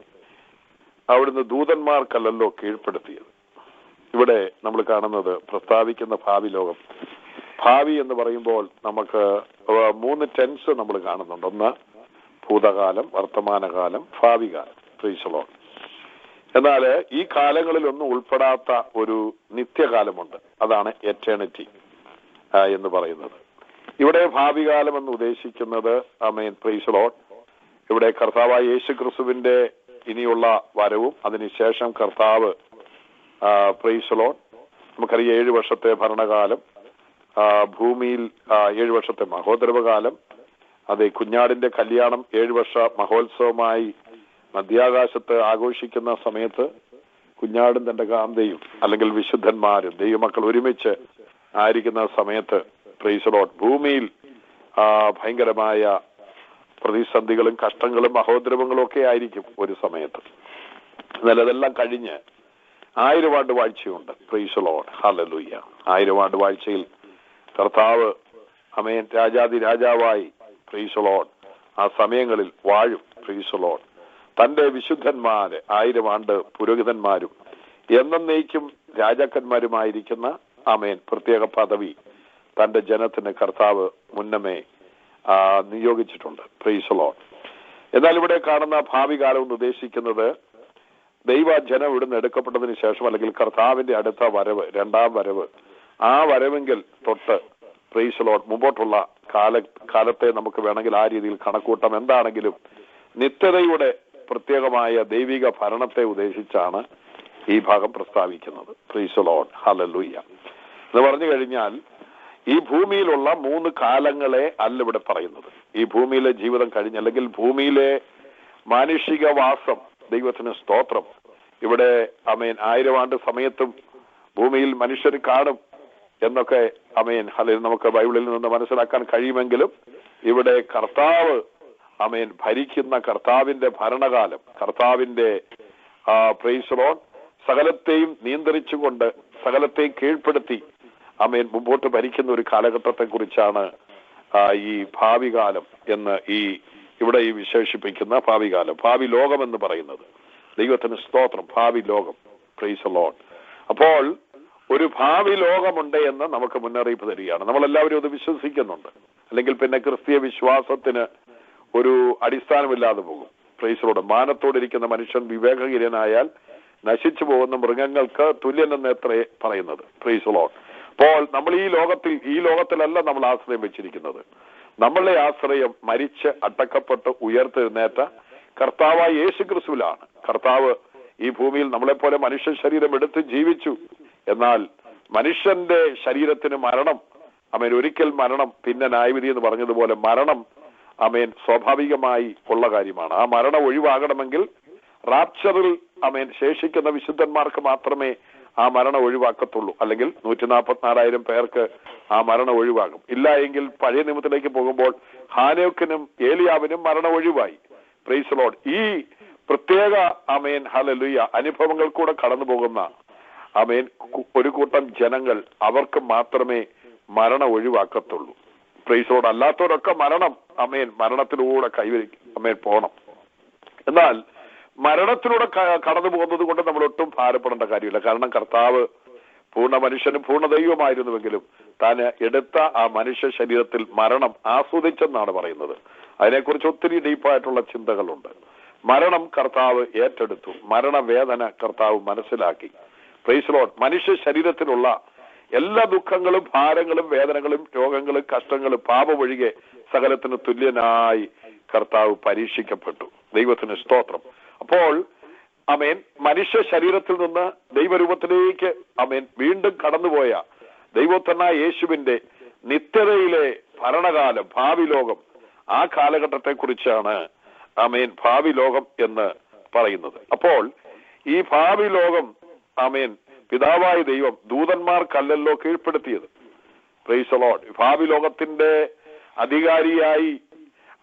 അവിടുന്ന് ദൂതന്മാർക്കല്ലല്ലോ കീഴ്പ്പെടുത്തിയത്. ഇവിടെ നമ്മൾ കാണുന്നത് പ്രസ്താവിക്കുന്ന ഭാവി ലോകം. ഭാവി എന്ന് പറയുമ്പോൾ നമുക്ക് 3 ടെൻസ് നമ്മൾ കാണുന്നുണ്ട്. ഒന്ന് ഭൂതകാലം, വർത്തമാനകാലം, ഭാവി കാലം. Price the Lord. എന്നാൽ ഈ കാലങ്ങളിലൊന്നും ഉൾപ്പെടാത്ത ഒരു നിത്യകാലമുണ്ട്. അതാണ് എറ്റേണിറ്റി എന്ന് പറയുന്നത്. ഇവിടെ ഭാവി കാലം എന്ന് ഉദ്ദേശിക്കുന്നത് ആമേൻ പ്രൈസ് ദി ലോർഡ്, ഇവിടെ കർത്താവായ യേശു ക്രിസ്തുവിന്റെ ഇനിയുള്ള വരവും അതിനുശേഷം കർത്താവ് പ്രൈസ് ദി ലോർഡ്, നമുക്കറിയാം 7 വർഷത്തെ ഭരണകാലം, ഭൂമിയിൽ 7 വർഷത്തെ മഹോദരവകാലം, അതെ, കുഞ്ഞാടിന്റെ കല്യാണം 7 വർഷ മഹോത്സവമായി മധ്യാകാശത്ത് ആഘോഷിക്കുന്ന സമയത്ത് കുഞ്ഞാടും തന്റെ കാന്തയും അല്ലെങ്കിൽ വിശുദ്ധന്മാരും ദൈവമക്കൾ ഒരുമിച്ച് ആയിരിക്കുന്ന സമയത്ത് പ്രൈസ് ദി ലോർഡ് ഭൂമിയിൽ ഭയങ്കരമായ പ്രതിസന്ധികളും കഷ്ടങ്ങളും മഹോദ്രവങ്ങളും ഒക്കെ ആയിരിക്കും ഒരു സമയത്ത്. എന്നാൽ അതെല്ലാം കഴിഞ്ഞ് 1000 ആണ്ട് വാഴ്ചയുണ്ട്. പ്രൈസ് ദി ലോർഡ്, ഹല്ലേലൂയ. 1000 ആണ്ട് വാഴ്ചയിൽ കർത്താവ് ആമേൻ രാജാതി രാജാവായി പ്രൈസ് ദി ലോർഡ് ആ സമയങ്ങളിൽ വാഴും. പ്രൈസ് ദി ലോർഡ് തന്റെ വിശുദ്ധന്മാര് 1000 ആണ്ട് പുരോഹിതന്മാരും എന്നേക്കും രാജാക്കന്മാരുമായിരിക്കുന്ന ആമേൻ പ്രത്യേക പദവി തന്റെ ജനത്തിന് കർത്താവ് മുന്നമേ നിയോഗിച്ചിട്ടുണ്ട്. Price the Lord. എന്നാൽ ഇവിടെ കാണുന്ന ഭാവി കാലം എന്ന് ഉദ്ദേശിക്കുന്നത് ദൈവജനം ഇവിടുന്ന് എടുക്കപ്പെട്ടതിന് ശേഷം അല്ലെങ്കിൽ കർത്താവിന്റെ അടുത്ത വരവ്, രണ്ടാം വരവ്, ആ വരവെങ്കിൽ തൊട്ട് പ്രൈസ് ദി ലോർഡ് മുമ്പോട്ടുള്ള കാലത്തെ നമുക്ക് വേണമെങ്കിൽ ആ രീതിയിൽ കണക്കൂട്ടാം. എന്താണെങ്കിലും നിത്യതയുടെ പ്രത്യേകമായ ദൈവിക ഭരണത്തെ ഉദ്ദേശിച്ചാണ് ഈ ഭാഗം പ്രസ്താവിക്കുന്നത്. പ്രൈസ് ദി ലോർഡ്, ഹല്ലേലൂയ. എന്ന് പറഞ്ഞു കഴിഞ്ഞാൽ ഈ ഭൂമിയിലുള്ള 3 കാലങ്ങളെ അല്ല ഇവിടെ പറയുന്നത്. ഈ ഭൂമിയിലെ ജീവിതം കഴിഞ്ഞ് അല്ലെങ്കിൽ ഭൂമിയിലെ മാനുഷിക വാസം, ദൈവത്തിന് സ്തോത്രം, ഇവിടെ ആമേൻ 1000 ആണ്ട് സമയത്തും ഭൂമിയിൽ മനുഷ്യർ കാണും എന്നൊക്കെ ആമേൻ അല്ലെങ്കിൽ നമുക്ക് ബൈബിളിൽ നിന്ന് മനസ്സിലാക്കാൻ കഴിയുമെങ്കിലും ഇവിടെ കർത്താവ് ആമേൻ ഭരിക്കുന്ന കർത്താവിന്റെ ഭരണകാലം, കർത്താവിന്റെ പ്രൈസ് ദി ലോർഡ് സകലത്തെയും നിയന്ത്രിച്ചുകൊണ്ട് സകലത്തെയും കീഴ്പ്പെടുത്തി ആമേൻ മുമ്പോട്ട് ഭരിക്കുന്ന ഒരു കാലഘട്ടത്തെ കുറിച്ചാണ് ഈ ഭാവി കാലം എന്ന് ഇവിടെ ഈ വിശേഷിപ്പിക്കുന്ന ഭാവി കാലം, ഭാവി ലോകം എന്ന് പറയുന്നത്. ദൈവത്തിന് സ്തോത്രം, ഭാവി ലോകം. Price the Lord. അപ്പോൾ ഒരു ഭാവി ലോകമുണ്ട് എന്ന് നമുക്ക് മുന്നറിയിപ്പ് തരികയാണ്. നമ്മളെല്ലാവരും അത് വിശ്വസിക്കുന്നുണ്ട്. അല്ലെങ്കിൽ പിന്നെ ക്രിസ്തീയ വിശ്വാസത്തിന് ഒരു അടിസ്ഥാനമില്ലാതെ പോകും. Price the Lord. മാനത്തോടിരിക്കുന്ന മനുഷ്യൻ വിവേകഹീനനായാൽ നശിച്ചു പോകുന്ന മൃഗങ്ങൾക്ക് തുല്യനെന്നത്രേ പറയുന്നത്. Price the Lord. അപ്പോൾ നമ്മൾ ഈ ലോകത്തിലല്ല നമ്മൾ ആശ്രയം വെച്ചിരിക്കുന്നത്. നമ്മളുടെ ആശ്രയം മരിച്ച് അടക്കപ്പെട്ട് ഉയർത്തെഴുന്നേറ്റ കർത്താവായ യേശു ക്രിസ്തുവിലാണ്. കർത്താവ് ഈ ഭൂമിയിൽ നമ്മളെപ്പോലെ മനുഷ്യ ശരീരം എടുത്ത് ജീവിച്ചു. എന്നാൽ മനുഷ്യന്റെ ശരീരത്തിന് മരണം, ആമേൻ, ഒരിക്കൽ മരണം പിന്നെ ന്യായവിധി എന്ന് പറഞ്ഞതുപോലെ മരണം ആമേൻ സ്വാഭാവികമായി ഉള്ള കാര്യമാണ്. ആ മരണം ഒഴിവാകണമെങ്കിൽ റാപ്ചറിൽ ആമേൻ ശേഷിക്കുന്ന വിശുദ്ധന്മാർക്ക് മാത്രമേ ആ മരണം ഒഴിവാക്കത്തുള്ളൂ. അല്ലെങ്കിൽ 144,000 പേർക്ക് ആ മരണം ഒഴിവാകും. ഇല്ല എങ്കിൽ പഴയ നിയമത്തിലേക്ക് പോകുമ്പോൾ ഹാനോക്കിനും ഏലിയാവിനും മരണം ഒഴിവായി. Price the Lord. ഈ പ്രത്യേക ആമേൻ ഹല്ലേലൂയ അനുഭവങ്ങൾ കൂടെ കടന്നു പോകുന്ന ആമേൻ ഒരു കൂട്ടം ജനങ്ങൾ, അവർക്ക് മാത്രമേ മരണം ഒഴിവാക്കത്തുള്ളൂ. Praise the Lord. അല്ലാത്തവരൊക്കെ മരണം ആമേൻ മരണത്തിലൂടെ ആമേൻ പോണം. എന്നാൽ മരണത്തിലൂടെ കടന്നു പോകുന്നത് കൊണ്ട് നമ്മൾ ഒട്ടും ഭാരപ്പെടേണ്ട കാര്യമില്ല. കാരണം കർത്താവ് പൂർണ്ണ മനുഷ്യനും പൂർണ്ണ ദൈവമായിരുന്നുവെങ്കിലും താൻ എടുത്ത ആ മനുഷ്യ ശരീരത്തിൽ മരണം ആസ്വദിച്ചെന്നാണ് പറയുന്നത്. അതിനെക്കുറിച്ച് ഒത്തിരി ഡീപ്പായിട്ടുള്ള ചിന്തകളുണ്ട്. മരണം കർത്താവ് ഏറ്റെടുത്തു, മരണവേദന കർത്താവ് മനസ്സിലാക്കി. Price the Lord. മനുഷ്യ ശരീരത്തിലുള്ള എല്ലാ ദുഃഖങ്ങളും ഭാരങ്ങളും വേദനകളും രോഗങ്ങളും കഷ്ടങ്ങളും പാപമൊഴികെ സകലത്തിന് തുല്യനായി കർത്താവ് പരീക്ഷിക്കപ്പെട്ടു. ദൈവത്തിന് സ്തോത്രം. അപ്പോൾ ആമേൻ മനുഷ്യ ശരീരത്തിൽ നിന്ന് ദൈവരൂപത്തിലേക്ക് ആമേൻ വീണ്ടും കടന്നുപോയ ദൈവത്തനായ യേശുവിന്റെ നിത്യതയിലെ ഭരണകാലം, ഭാവി ലോകം, ആ കാലഘട്ടത്തെ കുറിച്ചാണ് ആമേൻ ഭാവി ലോകം എന്ന് പറയുന്നത്. അപ്പോൾ ഈ ഭാവി ലോകം ആമേൻ പിതാവായ ദൈവം ദൂതന്മാർക്കല്ലല്ലോ കീഴ്പ്പെടുത്തിയത്. Praise the Lord. ഭാവി ലോകത്തിന്റെ അധികാരിയായി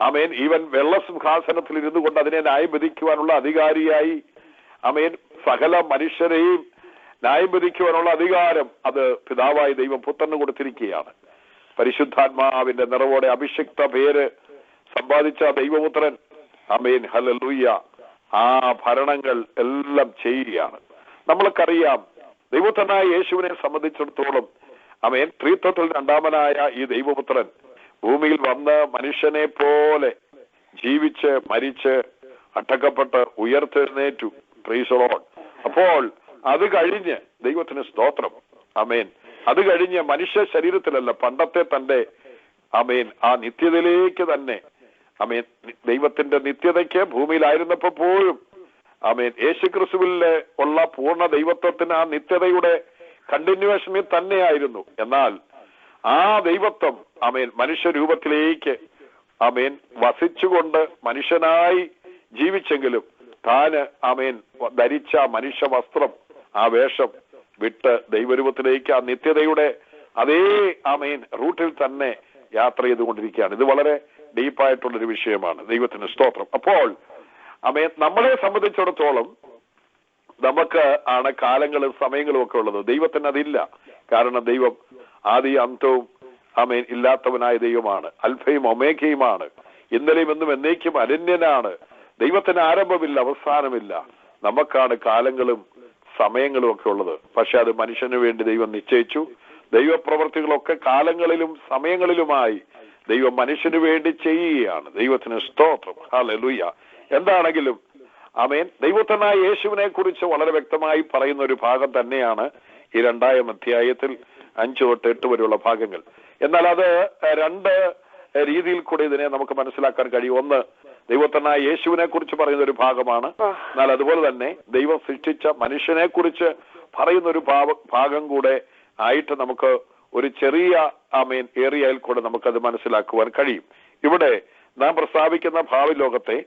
ആമേൻ ഈവൻ വെള്ളസിംഹാസനത്തിൽ ഇരുന്നു കൊണ്ട് അതിനെ ന്യായം വിധിക്കുവാനുള്ള അധികാരിയായി ആമേൻ സകല മനുഷ്യരെയും ന്യായം വിധിക്കുവാനുള്ള അധികാരം അത് പിതാവായ ദൈവം പുത്രന് കൊടുത്തിരിക്കുകയാണ്. പരിശുദ്ധാത്മാവിന്റെ നിറവോടെ അഭിഷിക്ത പേര് സമ്പാദിച്ച ദൈവപുത്രൻ ആമേൻ ഹല്ലേലൂയ ആ ഭരണങ്ങൾ എല്ലാം ചെയ്യുകയാണ്. നമ്മൾക്കറിയാം ദൈവപുത്രനായ യേശുവിനെ സംബന്ധിച്ചിടത്തോളം ആമേൻ ത്രിത്വത്തിൽ രണ്ടാമനായ ഈ ദൈവപുത്രൻ ഭൂമിയിൽ വന്ന് മനുഷ്യനെ പോലെ ജീവിച്ച് മരിച്ച് അടക്കപ്പെട്ട് ഉയർത്തെഴുന്നേറ്റു. Price the Lord. അപ്പോൾ അത് കഴിഞ്ഞ് ദൈവത്തിന് സ്തോത്രം ആമേൻ അത് കഴിഞ്ഞ് മനുഷ്യ ശരീരത്തിലല്ല, പണ്ടത്തെ തന്റെ ആമേൻ ആ നിത്യതയിലേക്ക് തന്നെ ആമേൻ ദൈവത്തിന്റെ നിത്യതയ്ക്ക് ഭൂമിയിലായിരുന്നപ്പോ പോലും ആമേൻ യേശുക്രിസ്തുവിൽ ഉള്ള പൂർണ്ണ ദൈവത്വത്തിന് ആ നിത്യതയുടെ കണ്ടിന്യൂവേഷനിൽ തന്നെയായിരുന്നു. എന്നാൽ ആ ദൈവത്വം ആമേൻ മനുഷ്യരൂപത്തിലേക്ക് ആമേൻ വസിച്ചുകൊണ്ട് മനുഷ്യനായി ജീവിച്ചെങ്കിലും താന് ആമേൻ ധരിച്ച മനുഷ്യ വസ്ത്രം, ആ വേഷം വിട്ട് ദൈവരൂപത്തിലേക്ക് ആ നിത്യതയുടെ അതേ ആമേൻ റൂട്ടിൽ തന്നെ യാത്ര ചെയ്തുകൊണ്ടിരിക്കുകയാണ്. ഇത് വളരെ ഡീപ്പായിട്ടുള്ളൊരു വിഷയമാണ്. ദൈവത്തിന് സ്തോത്രം. അപ്പോൾ ആമേൻ നമ്മളെ സംബന്ധിച്ചിടത്തോളം നമുക്ക് ആണ് കാലങ്ങളും സമയങ്ങളും ഒക്കെ ഉള്ളത്. ദൈവത്തിന് അതില്ല. കാരണം ദൈവം ആദി അന്തവും ആമേൻ ഇല്ലാത്തവനായ ദൈവമാണ്. അൽഫയും ഒമേഗയുമാണ്. ഇന്നലെയും എന്നും എന്നേക്കും അനന്യനാണ്. ദൈവത്തിന് ആരംഭമില്ല, അവസാനമില്ല. നമുക്കാണ് കാലങ്ങളും സമയങ്ങളും ഒക്കെ ഉള്ളത്. പക്ഷെ അത് മനുഷ്യന് വേണ്ടി ദൈവം നിശ്ചയിച്ചു. ദൈവപ്രവർത്തികളൊക്കെ കാലങ്ങളിലും സമയങ്ങളിലുമായി ദൈവം മനുഷ്യന് വേണ്ടി ചെയ്യുകയാണ്. ദൈവത്തിന് സ്തോത്രം. ഹല്ലേലൂയ. എന്താണെങ്കിലും ആമേൻ ദൈവത്തനായ യേശുവിനെ കുറിച്ച് വളരെ വ്യക്തമായി പറയുന്ന ഒരു ഭാഗം തന്നെയാണ് ഈ 2-ാം അധ്യായത്തിൽ 5 തൊട്ട് 8 വരെയുള്ള ഭാഗങ്ങൾ. എന്നാൽ അത് 2 രീതിയിൽ കൂടി ഇതിനെ നമുക്ക് മനസ്സിലാക്കാൻ കഴിയും. ഒന്ന്, ദൈവത്തനായ യേശുവിനെ കുറിച്ച് പറയുന്ന ഒരു ഭാഗമാണ്. എന്നാൽ അതുപോലെ തന്നെ ദൈവം സൃഷ്ടിച്ച മനുഷ്യനെ കുറിച്ച് പറയുന്ന ഒരു ഭാഗം കൂടെ ആയിട്ട് നമുക്ക് ഒരു ചെറിയ ആമേൻ ഏരിയയിൽ കൂടെ നമുക്കത് മനസ്സിലാക്കുവാൻ കഴിയും. ഇവിടെ നാം പ്രസ്താവിക്കുന്ന ഭാവി ലോകത്തെ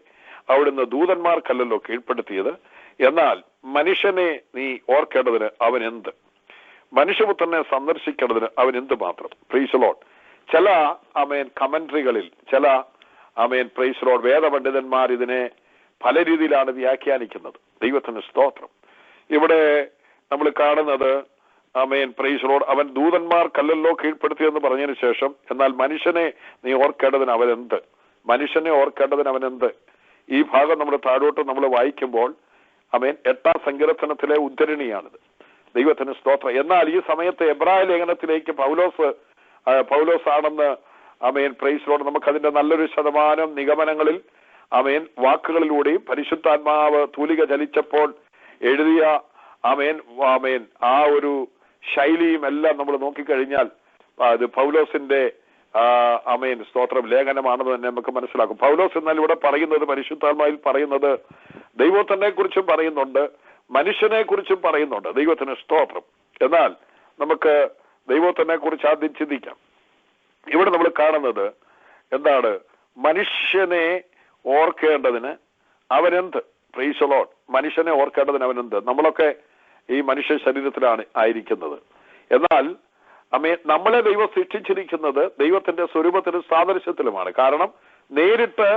അവിടുന്ന് ദൂതന്മാർക്കല്ലല്ലോ കീഴ്പ്പെടുത്തിയത്. എന്നാൽ മനുഷ്യനെ നീ ഓർക്കേണ്ടതിന് അവൻ എന്ത്, മനുഷ്യപുത്രനെ സന്ദർശിക്കേണ്ടതിന് അവൻ എന്ത് മാത്രം. Praise Lord. ചില ആമേൻ കമന്ററികളിൽ ചില ആമേൻ പ്രൈസ് ലോർഡ് വേദപണ്ഡിതന്മാർ ഇതിനെ പല രീതിയിലാണ് വ്യാഖ്യാനിക്കുന്നത്. ദൈവത്തിന് സ്തോത്രം. ഇവിടെ നമ്മൾ കാണുന്നത് ആമേൻ പ്രൈസ് ലോർഡ് അവൻ ദൂതന്മാർക്കല്ലല്ലോ കീഴ്പ്പെടുത്തിയെന്ന് പറഞ്ഞതിന് ശേഷം എന്നാൽ മനുഷ്യനെ നീ ഓർക്കേണ്ടതിന് അവൻ എന്ത്, മനുഷ്യനെ ഓർക്കേണ്ടതിന് അവൻ എന്ത്. ഈ ഭാഗം നമ്മുടെ താഴോട്ട് നമ്മൾ വായിക്കുമ്പോൾ ആമേൻ 8-ാം സങ്കീർത്തനത്തിലെ ഉദ്ധരണിയാണിത്. ദൈവത്തിന് സ്തോത്രം. എന്നാൽ ഈ സമയത്ത് എബ്രായ ലേഖനത്തിലേക്ക് പൗലോസ് ആണെന്ന് ആമേൻ പ്രൈസ് ലോർഡ് നമുക്കതിന്റെ നല്ലൊരു ശതമാനം നിഗമനങ്ങളിൽ ആമേൻ വാക്കുകളിലൂടെയും പരിശുദ്ധാത്മാവ് തൂലിക ചലിച്ചപ്പോൾ എഴുതിയ ആമേൻ ആ ഒരു ശൈലിയും എല്ലാം നമ്മൾ നോക്കിക്കഴിഞ്ഞാൽ അത് പൗലോസിന്റെ ആമേൻ സ്തോത്രം ലേഖനമാണെന്ന് തന്നെ നമുക്ക് മനസ്സിലാക്കും. പൗലോസ് എന്നാൽ ഇവിടെ പറയുന്നത്, പരിശുദ്ധാത്മാവിൽ പറയുന്നത് ദൈവത്തിനെ കുറിച്ചും പറയുന്നുണ്ട്, മനുഷ്യനെ കുറിച്ചും പറയുന്നുണ്ട്. ദൈവത്തിന് സ്തോത്രം. എന്നാൽ നമുക്ക് ദൈവത്തിനെ കുറിച്ച് ആദ്യം ചിന്തിക്കാം. ഇവിടെ നമ്മൾ കാണുന്നത് എന്താണ്? മനുഷ്യനെ ഓർക്കേണ്ടതിന് അവനെന്ത്. Praise Lord. മനുഷ്യനെ ഓർക്കേണ്ടതിന് അവനെന്ത്. നമ്മളൊക്കെ ഈ മനുഷ്യ ശരീരത്തിലാണ് ആയിരിക്കുന്നത്. എന്നാൽ നമ്മളെ ദൈവം സൃഷ്ടിച്ചിരിക്കുന്നത് ദൈവത്തിന്റെ സ്വരൂപത്തിലും സാദൃശ്യത്തിലുമാണ്. കാരണം നേരിട്ട്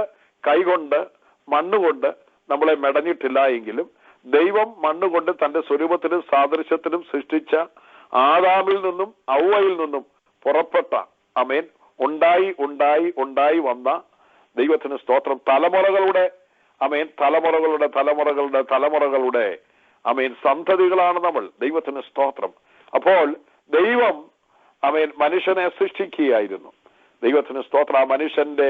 കൈകൊണ്ട് മണ്ണുകൊണ്ട് നമ്മളെ മെടഞ്ഞിട്ടില്ല എങ്കിലും ദൈവം മണ്ണുകൊണ്ട് തന്റെ സ്വരൂപത്തിലും സാദൃശ്യത്തിലും സൃഷ്ടിച്ച ആദാമിൽ നിന്നും ഔവയിൽ നിന്നും പുറപ്പെട്ട ആമേൻ ഉണ്ടായി ഉണ്ടായി ഉണ്ടായി വന്ന ദൈവത്തിന് സ്തോത്രം തലമുറകളുടെ ആമേൻ തലമുറകളുടെ തലമുറകളുടെ തലമുറകളുടെ ആമേൻ സന്തതികളാണ് നമ്മൾ. ദൈവത്തിന് സ്തോത്രം. അപ്പോൾ ദൈവം ആമേൻ മനുഷ്യനെ സൃഷ്ടിക്കുകയായിരുന്നു. ദൈവത്തിന് സ്തോത്രം. ആ മനുഷ്യന്റെ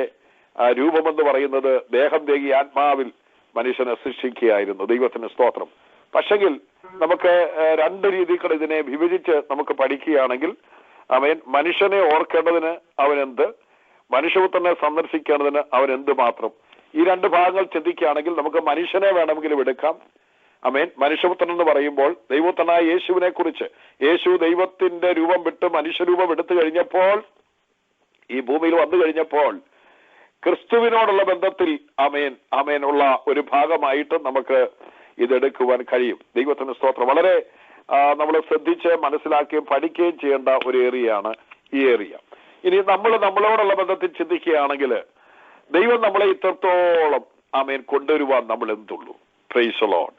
രൂപമെന്ന് പറയുന്നത് ദേഹം ദേഹി ആത്മാവിൽ മനുഷ്യനെ സൃഷ്ടിക്കുകയായിരുന്നു. ദൈവത്തിന് സ്തോത്രം. പക്ഷെങ്കിൽ നമുക്ക് 2 രീതികൾ ഇതിനെ വിഭജിച്ച് നമുക്ക് പഠിക്കുകയാണെങ്കിൽ ആമേൻ മനുഷ്യനെ ഓർക്കേണ്ടതിന് അവനെന്ത്, മനുഷ്യപുത്രനെ സന്ദർശിക്കേണ്ടതിന് അവനെന്ത് മാത്രം. ഈ 2 ഭാഗങ്ങൾ ചിന്തിക്കുകയാണെങ്കിൽ നമുക്ക് മനുഷ്യനെ വേണമെങ്കിലും എടുക്കാം. ആമേൻ. മനുഷ്യപുത്രൻ എന്ന് പറയുമ്പോൾ ദൈവത്തനായ യേശുവിനെ കുറിച്ച്, യേശു ദൈവത്തിന്റെ രൂപം വിട്ട് മനുഷ്യരൂപം എടുത്തു കഴിഞ്ഞപ്പോൾ, ഈ ഭൂമിയിൽ വന്നു കഴിഞ്ഞപ്പോൾ ക്രിസ്തുവിനോടുള്ള ബന്ധത്തിൽ ആമേൻ ഉള്ള ഒരു ഭാഗമായിട്ട് നമുക്ക് ഇതെടുക്കുവാൻ കഴിയും. ദൈവത്തിന് സ്തോത്രം. വളരെ നമ്മൾ ശ്രദ്ധിച്ച് മനസ്സിലാക്കുകയും പഠിക്കുകയും ചെയ്യേണ്ട ഒരു ഏരിയയാണ് ഈ ഏരിയ. ഇനി നമ്മളോടുള്ള ബന്ധത്തിൽ ചിന്തിക്കുകയാണെങ്കിൽ ദൈവം നമ്മളെ ഇത്രത്തോളം ആമേൻ കൊണ്ടുവരുവാൻ നമ്മൾ എന്തുള്ളൂ. Price the Lord.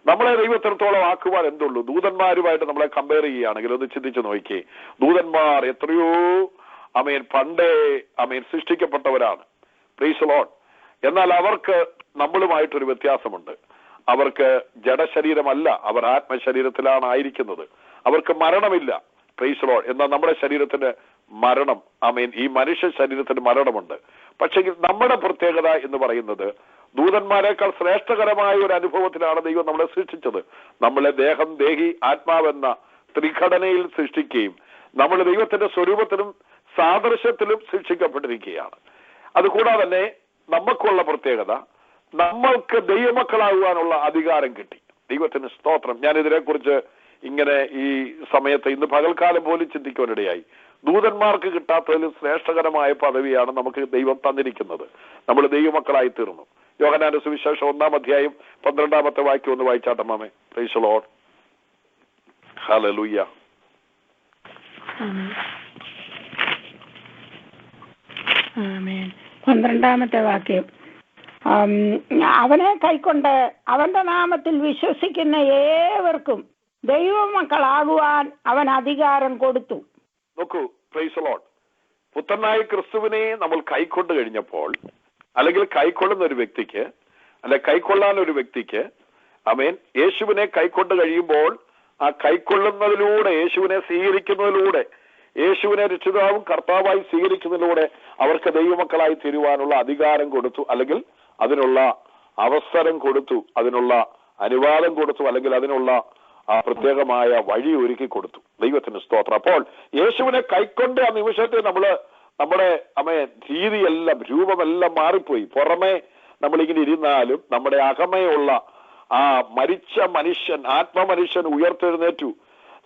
നമ്മളെ ദൈവം ഇത്രത്തോളം ആക്കുവാൻ എന്തുള്ളൂ. ദൂതന്മാരുമായിട്ട് നമ്മളെ കമ്പയർ ചെയ്യുകയാണെങ്കിൽ ഒന്ന് ചിന്തിച്ചു നോക്കി. ദൂതന്മാർ എത്രയോ ആമേൻ പണ്ടേ ആമേൻ സൃഷ്ടിക്കപ്പെട്ടവരാണ്. Praise the Lord. എന്നാൽ അവർക്ക് നമ്മളുമായിട്ടൊരു വ്യത്യാസമുണ്ട്. അവർക്ക് ജഡശരീരമല്ല, അവർ ആത്മശരീരത്തിലാണ് ആയിരിക്കുന്നത്. അവർക്ക് മരണമില്ല. Praise the Lord. എന്നാൽ നമ്മുടെ ശരീരത്തിന് മരണം, ആമേൻ ഈ മനുഷ്യ ശരീരത്തിന് മരണമുണ്ട്. പക്ഷേ നമ്മുടെ പ്രത്യേകത എന്ന് പറയുന്നത് ദൂതന്മാരെക്കാൾ ശ്രേഷ്ഠകരമായ ഒരു അനുഭവത്തിലാണ് ദൈവം നമ്മളെ സൃഷ്ടിച്ചത്. നമ്മളെ ദേഹം ദേഹി ആത്മാവെന്ന ത്രിഘടനയിൽ സൃഷ്ടിക്കുകയും നമ്മൾ ദൈവത്തിന്റെ സ്വരൂപത്തിലും സാദൃശ്യത്തിലും സൃഷ്ടിക്കപ്പെട്ടിരിക്കുകയാണ്. അതുകൂടാതെ തന്നെ നമുക്കുള്ള പ്രത്യേകത, നമ്മൾക്ക് ദൈവമക്കളാകുവാനുള്ള അധികാരം കിട്ടി. ദൈവത്തിന് സ്തോത്രം. ഞാൻ ഇതിനെക്കുറിച്ച് ഇങ്ങനെ ഈ സമയത്ത് ഇന്ന് പകൽക്കാലം പോലും ചിന്തിക്കുവാനിടയായി. ദൂതന്മാർക്ക് കിട്ടാത്തതിലും ശ്രേഷ്ഠകരമായ പദവിയാണ് നമുക്ക് ദൈവം തന്നിരിക്കുന്നത്. നമ്മൾ ദൈവമക്കളായി തീർന്നു. യോഹന്നാന്റെ സുവിശേഷം 1-ാം അധ്യായം 12-ാമത്തെ വാക്യം ഒന്ന് വായിച്ചാട്ടെ മാമേ. Praise the Lord. ഹല്ലേലൂയ. ആമേൻ. 12-ാമത്തെ വാക്യം. അവനെ കൈക്കൊണ്ട് അവന്റെ നാമത്തിൽ വിശ്വസിക്കുന്ന ഏവർക്കും ദൈവമക്കളാകുവാൻ അവൻ അധികാരം കൊടുത്തു. നോക്കൂ, പ്രൈസ് ദി ലോർഡ്. പുത്രനായ ക്രിസ്തുവിനെ നമ്മൾ കൈക്കൊണ്ട് കഴിഞ്ഞപ്പോൾ, അല്ലെങ്കിൽ കൈക്കൊള്ളുന്ന ഒരു വ്യക്തിക്ക്, അല്ലെ കൈക്കൊള്ളാൻ ഒരു വ്യക്തിക്ക്, ആമേൻ, യേശുവിനെ കൈക്കൊണ്ട് കഴിയുമ്പോൾ ആ കൈക്കൊള്ളുന്നതിലൂടെ, യേശുവിനെ സ്വീകരിക്കുന്നതിലൂടെ, യേശുവിനെ രക്ഷിതാവും കർത്താവായി സ്വീകരിക്കുന്നതിലൂടെ അവർക്ക് ദൈവമക്കളായി തീരുവാനുള്ള അധികാരം കൊടുത്തു, അല്ലെങ്കിൽ അതിനുള്ള അവസരം കൊടുത്തു, അതിനുള്ള അനുവാദം കൊടുത്തു, അല്ലെങ്കിൽ അതിനുള്ള പ്രത്യേകമായ വഴി ഒരുക്കി കൊടുത്തു. ദൈവത്തിന് സ്തോത്രം. അപ്പോൾ യേശുവിനെ കൈക്കൊണ്ട് ആ നിമിഷത്തെ നമ്മുടെ രീതിയെല്ലാം, രൂപമെല്ലാം മാറിപ്പോയി. പുറമെ നമ്മളിങ്ങനെ ഇരുന്നാലും നമ്മുടെ അകമയുള്ള ആ മരിച്ച മനുഷ്യൻ, ആത്മമനുഷ്യൻ ഉയർത്തെഴുന്നേറ്റു.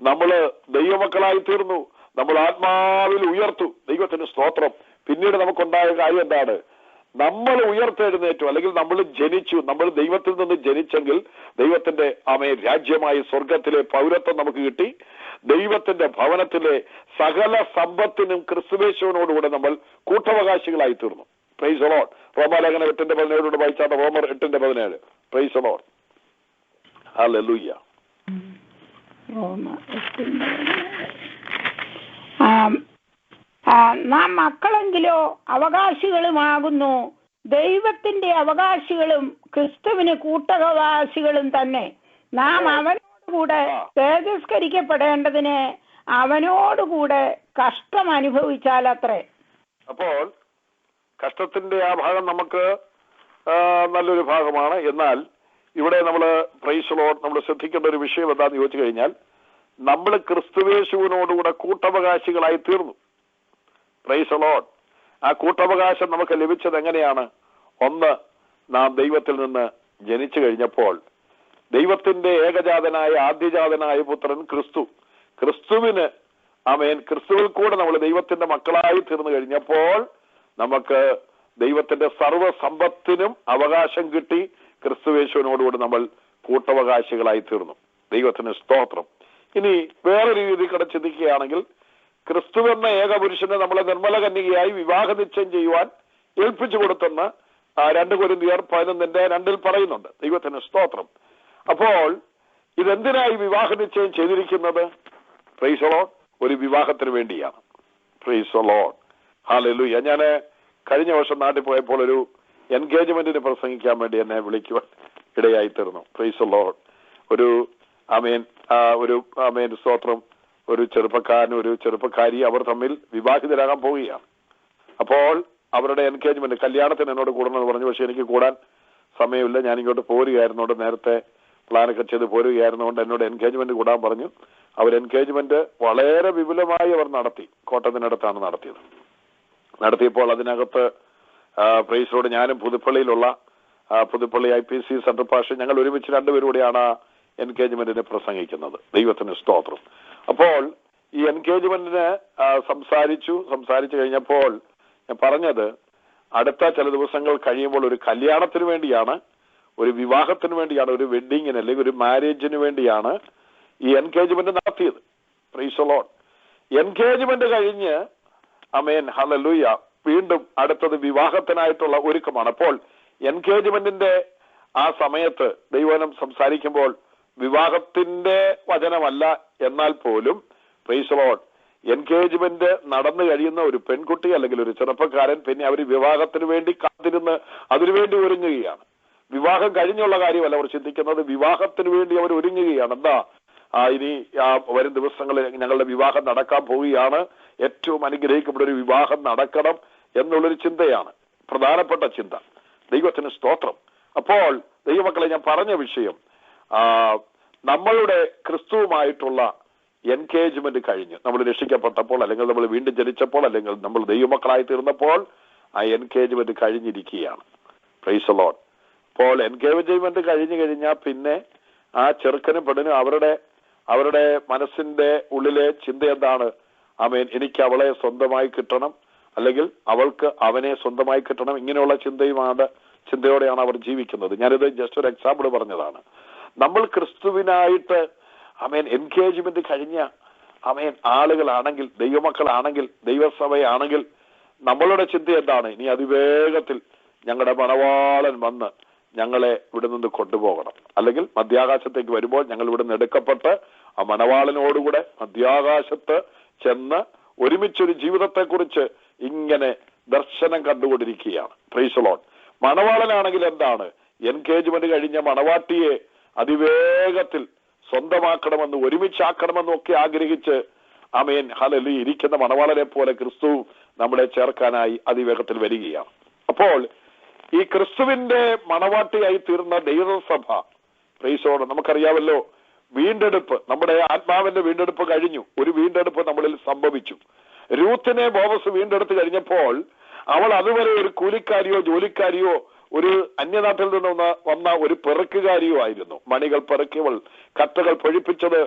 നമ്മള് ദൈവമക്കളായി തീർന്നു. നമ്മൾ ആത്മാവിൽ ഉയർത്തു. ദൈവത്തിന് സ്തോത്രം. പിന്നീട് നമുക്കുണ്ടായ കാര്യം എന്താണ്? നമ്മൾ ഉയർത്തെഴുന്നേറ്റു, അല്ലെങ്കിൽ നമ്മൾ ജനിച്ചു. നമ്മൾ ദൈവത്തിൽ നിന്ന് ജനിച്ചെങ്കിൽ ദൈവത്തിന്റെ രാജ്യമായി സ്വർഗത്തിലെ പൗരത്വം നമുക്ക് കിട്ടി. ദൈവത്തിന്റെ ഭവനത്തിലെ സകല സമ്പത്തിനും ക്രിസ്തുവേശുവിനോടുകൂടെ നമ്മൾ കൂട്ടവകാശികളായി തീർന്നു. Price the Lord. റോമാലേഖനം 8:17 വായിച്ചാട്ട. റോമർ 8:17. Price the Lord. ഹല്ലേലൂയ. നാം മക്കളെങ്കിലോ അവകാശികളുമാകുന്നു, ദൈവത്തിന്റെ അവകാശികളും ക്രിസ്തുവിന് കൂട്ടവകാശികളും തന്നെ. നാം അവനോടുകൂടെ തേജസ്കരിക്കപ്പെടേണ്ടതിന് അവനോടുകൂടെ കഷ്ടം അനുഭവിച്ചാലത്രേ. അപ്പോൾ കഷ്ടത്തിന്റെ ആ ഭാഗം നമുക്ക് നല്ലൊരു ഭാഗമാണ്. എന്നാൽ ഇവിടെ നമ്മൾ പ്രൈസ് ദി ലോർഡ് നമ്മൾ ശ്രദ്ധിക്കേണ്ട ഒരു വിഷയം എന്താണെന്ന് ചോദിച്ചു കഴിഞ്ഞാൽ, നമ്മൾ ക്രിസ്തുവേശുവിനോടുകൂടെ കൂട്ടവകാശികളായി തീർന്നു. Price the Lord. ആ കൂട്ടവകാശം നമുക്ക് ലഭിച്ചത് എങ്ങനെയാണ്? ഒന്ന്, നാം ദൈവത്തിൽ നിന്ന് ജനിച്ചു കഴിഞ്ഞപ്പോൾ ദൈവത്തിന്റെ ഏകജാതനായ ആദ്യജാതനായ പുത്രൻ ക്രിസ്തുവിന് ക്രിസ്തുവിൽ കൂടെ നമ്മൾ ദൈവത്തിന്റെ മക്കളായി തീർന്നു കഴിഞ്ഞപ്പോൾ നമുക്ക് ദൈവത്തിന്റെ സർവ്വസമ്പത്തിനും അവകാശം കിട്ടി. ക്രിസ്തുവേശുവിനോടുകൂടി നമ്മൾ കൂട്ടവകാശികളായി തീർന്നു. ദൈവത്തിന് സ്തോത്രം. ഇനി വേറൊരു രീതിയിൽ കൂടെ ചിന്തിക്കുകയാണെങ്കിൽ, ക്രിസ്തു എന്ന ഏകപുരുഷനെ നമ്മളെ നിർമ്മല കന്യകയായി വിവാഹ നിശ്ചയം ചെയ്യുവാൻ ഏൽപ്പിച്ചു കൊടുത്തെന്ന് 2 കൊരിന്ത്യർ 11:2 പറയുന്നുണ്ട്. ദൈവത്തിന് സ്തോത്രം. അപ്പോൾ ഇതെന്തിനായി വിവാഹ നിശ്ചയം ചെയ്തിരിക്കുന്നത്? Price the Lord. ഒരു വിവാഹത്തിന് വേണ്ടിയാണ്. Price the Lord. ഹല്ലേലൂയ. ഞാൻ കഴിഞ്ഞ വർഷം നാട്ടിൽ പോയപ്പോൾ ഒരു എൻഗേജ്മെന്റിന് പ്രസംഗിക്കാൻ വേണ്ടി എന്നെ വിളിക്കുവാൻ ഇടയായി തീർന്നു. Price the Lord. ഒരു സ്തോത്രം. ഒരു ചെറുപ്പക്കാരനും ഒരു ചെറുപ്പക്കാരി, അവർ തമ്മിൽ വിവാഹിതരാകാൻ പോവുകയാണ്. അപ്പോൾ അവരുടെ എൻഗേജ്മെന്റ്, കല്യാണത്തിന് എന്നോട് കൂടണമെന്ന് പറഞ്ഞു. പക്ഷെ എനിക്ക് കൂടാൻ സമയമില്ല. ഞാൻ ഇങ്ങോട്ട് പോരുകയായിരുന്നോണ്ട്, നേരത്തെ പ്ലാനൊക്കെ ചെയ്ത് പോരുകയായിരുന്നുകൊണ്ട് എന്നോട് എൻഗേജ്മെന്റ് കൂടാൻ പറഞ്ഞു. അവർ എൻഗേജ്മെന്റ് വളരെ വിപുലമായി അവർ നടത്തി. കോട്ടത്തിനടുത്താണ് നടത്തിയപ്പോൾ അതിനകത്ത് പ്രൈസോട് ഞാനും പുതുപ്പള്ളി IPC സെൻട്രൽ പാസ്റ്റർ, ഞങ്ങൾ ഒരുമിച്ച് 2 പേരും കൂടിയാണ് എൻഗേജ്മെന്റിന് പ്രസംഗിക്കുന്നത്. ദൈവത്തിന് സ്തോത്രം. അപ്പോൾ ഈ എൻഗേജ്മെന്റിന് സംസാരിച്ചു കഴിഞ്ഞപ്പോൾ ഞാൻ പറഞ്ഞത്, അടുത്ത ചില ദിവസങ്ങൾ കഴിയുമ്പോൾ ഒരു കല്യാണത്തിന് വേണ്ടിയാണ്, ഒരു വിവാഹത്തിന് വേണ്ടിയാണ്, ഒരു വെഡിങ്ങിന് അല്ലെങ്കിൽ ഒരു മാരേജിന് വേണ്ടിയാണ് ഈ എൻഗേജ്മെന്റ് നടത്തിയത്. Price the Lord. എൻഗേജ്മെന്റ് കഴിഞ്ഞ് ഹല്ലേലൂയ, വീണ്ടും അടുത്തത് വിവാഹത്തിനായിട്ടുള്ള ഒരുക്കമാണ്. അപ്പോൾ എൻഗേജ്മെന്റിന്റെ ആ സമയത്ത് ദൈവവചനം സംസാരിക്കുമ്പോൾ വിവാഹത്തിന്റെ വചനമല്ല, എന്നാൽ പോലും പ്രൈസ് ദി ലോർഡ്, എൻഗേജ്മെന്റ് നടന്നു കഴിയുന്ന ഒരു പെൺകുട്ടി അല്ലെങ്കിൽ ഒരു ചെറുപ്പക്കാരൻ പിന്നെ അവർ വിവാഹത്തിന് വേണ്ടി കാത്തിരുന്ന് അതിനുവേണ്ടി ഒരുങ്ങുകയാണ്. വിവാഹം കഴിഞ്ഞുള്ള കാര്യമല്ല അവർ ചിന്തിക്കുന്നത്, വിവാഹത്തിന് വേണ്ടി അവർ ഒരുങ്ങുകയാണ്. എന്താ, ഇനി വരും ദിവസങ്ങളിൽ ഞങ്ങളുടെ വിവാഹം നടക്കാൻ പോവുകയാണ്, ഏറ്റവും അനുഗ്രഹിക്കപ്പെട്ട ഒരു വിവാഹം നടക്കണം എന്നുള്ളൊരു ചിന്തയാണ് പ്രധാനപ്പെട്ട ചിന്ത. ദൈവത്തിന് സ്തോത്രം. അപ്പോൾ ദൈവമക്കളെ, ഞാൻ പറഞ്ഞ വിഷയം, നമ്മളുടെ ക്രിസ്തുവുമായിട്ടുള്ള എൻഗേജ്മെന്റ് കഴിഞ്ഞ് നമ്മൾ രക്ഷിക്കപ്പെട്ടപ്പോൾ, അല്ലെങ്കിൽ നമ്മൾ വീണ്ടും ജനിച്ചപ്പോൾ, അല്ലെങ്കിൽ നമ്മൾ ദൈവമക്കളായി തീർന്നപ്പോൾ ആ എൻഗേജ്മെന്റ് കഴിഞ്ഞിരിക്കുകയാണ്. Price the Lord. അപ്പോൾ എൻഗേജ്മെന്റ് കഴിഞ്ഞു കഴിഞ്ഞാൽ പിന്നെ ആ ചെറുക്കനും പെണ്ണിനും അവരുടെ മനസ്സിന്റെ ഉള്ളിലെ ചിന്ത എന്താണ്? ആമേൻ, എനിക്ക് അവളെ സ്വന്തമായി കിട്ടണം, അല്ലെങ്കിൽ അവൾക്ക് അവനെ സ്വന്തമായി കിട്ടണം. ഇങ്ങനെയുള്ള ചിന്തയോടെയാണ് അവർ ജീവിക്കുന്നത്. ഞാനിത് ജസ്റ്റ് ഒരു എക്സാമ്പിൾ പറഞ്ഞതാണ്. നമ്മൾ ക്രിസ്തുവിനായിട്ട് ആമേൻ എൻഗേജ്മെന്റ് കഴിഞ്ഞ ആമേൻ ആളുകളാണെങ്കിൽ, ദൈവമക്കളാണെങ്കിൽ, ദൈവസഭയാണെങ്കിൽ നമ്മളുടെ ചിന്ത എന്താണ്? ഇനി അതിവേഗത്തിൽ ഞങ്ങളുടെ മണവാളൻ വന്ന് ഞങ്ങളെ ഇവിടെ നിന്ന് കൊണ്ടുപോകണം, അല്ലെങ്കിൽ മധ്യാകാശത്തേക്ക് വരുമ്പോൾ ഞങ്ങൾ ഇവിടെ നിന്ന് എടുക്കപ്പെട്ട് ആ മണവാളനോടുകൂടെ മധ്യാകാശത്ത് ചെന്ന് ഒരുമിച്ചൊരു ജീവിതത്തെക്കുറിച്ച് ഇങ്ങനെ ദർശനം കണ്ടുകൊണ്ടിരിക്കുകയാണ്. Price the Lord. മണവാളനാണെങ്കിൽ എന്താണ്? എൻഗേജ്മെന്റ് കഴിഞ്ഞ മണവാട്ടിയെ അതിവേഗത്തിൽ സ്വന്തമാക്കണമെന്ന്, ഒരുമിച്ചാക്കണമെന്നും ഒക്കെ ആഗ്രഹിച്ച് ആമേൻ ഹല്ലേലൂയ ഇരിക്കുന്ന മണവാളനെ പോലെ ക്രിസ്തു നമ്മളെ ചേർക്കാനായി അതിവേഗത്തിൽ വരികയാണ്. അപ്പോൾ ഈ ക്രിസ്തുവിന്റെ മണവാട്ടിയായി തീർന്ന ദൈവസഭ, പ്രൈസ് ദി ലോർഡ്, നമുക്കറിയാമല്ലോ, വീണ്ടെടുപ്പ്, നമ്മുടെ ആത്മാവിന്റെ വീണ്ടെടുപ്പ് കഴിഞ്ഞു. ഒരു വീണ്ടെടുപ്പ് നമ്മളിൽ സംഭവിച്ചു. രൂത്തിനെ ബോവസ് വീണ്ടെടുത്ത് കഴിഞ്ഞപ്പോൾ അവൾ അതുവരെ ഒരു കൂലിക്കാരിയോ ജോലിക്കാരിയോ ഒരു അന്യനാട്ടിൽ നിന്ന് വന്ന ഒരു പെറുക്കുകാരിയോ ആയിരുന്നു. മണികൾ പെറുക്കിയവൾ, കറ്റകൾ പൊഴിപ്പിച്ചത്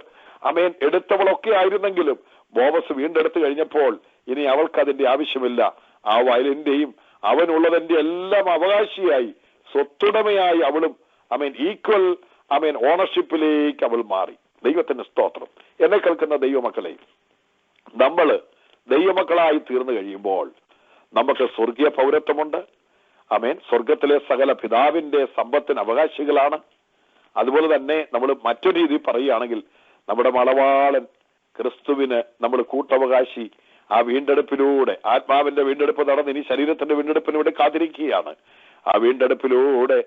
ആമേൻ എടുത്തവളൊക്കെ ആയിരുന്നെങ്കിലും ബോവസ് വീണ്ടെടുത്ത് കഴിഞ്ഞപ്പോൾ ഇനി അവൾക്ക് അതിന്റെ ആവശ്യമില്ല. ആ വയലിന്റെയും അവനുള്ളതിന്റെ എല്ലാം അവകാശിയായി, സ്വത്തുടമയായി അവളും ആമേൻ ഈക്വൽ ആമേൻ ഓണർഷിപ്പിലേക്ക് അവൾ മാറി. ദൈവത്തിന്റെ സ്തോത്രം. എന്നെ കേൾക്കുന്ന ദൈവമക്കളെ, നമ്മള് ദൈവമക്കളായി തീർന്നു കഴിയുമ്പോൾ നമുക്ക് സ്വർഗീയ പൗരത്വമുണ്ട്. ആമേൻ, സ്വർഗത്തിലെ സകല പിതാവിന്റെ സമ്പത്തിന് അവകാശികളാണ്. അതുപോലെ തന്നെ നമ്മൾ മറ്റൊരു രീതിയിൽ പറയുകയാണെങ്കിൽ നമ്മുടെ മണവാളൻ ക്രിസ്തുവിന് നമ്മൾ കൂട്ടവകാശി. ആ വീണ്ടെടുപ്പിലൂടെ, ആത്മാവിന്റെ വീണ്ടെടുപ്പ് നടന്ന് ഇനി ശരീരത്തിന്റെ വീണ്ടെടുപ്പിലൂടെ കാത്തിരിക്കുകയാണ്. ആ വീണ്ടെടുപ്പിലൂടെ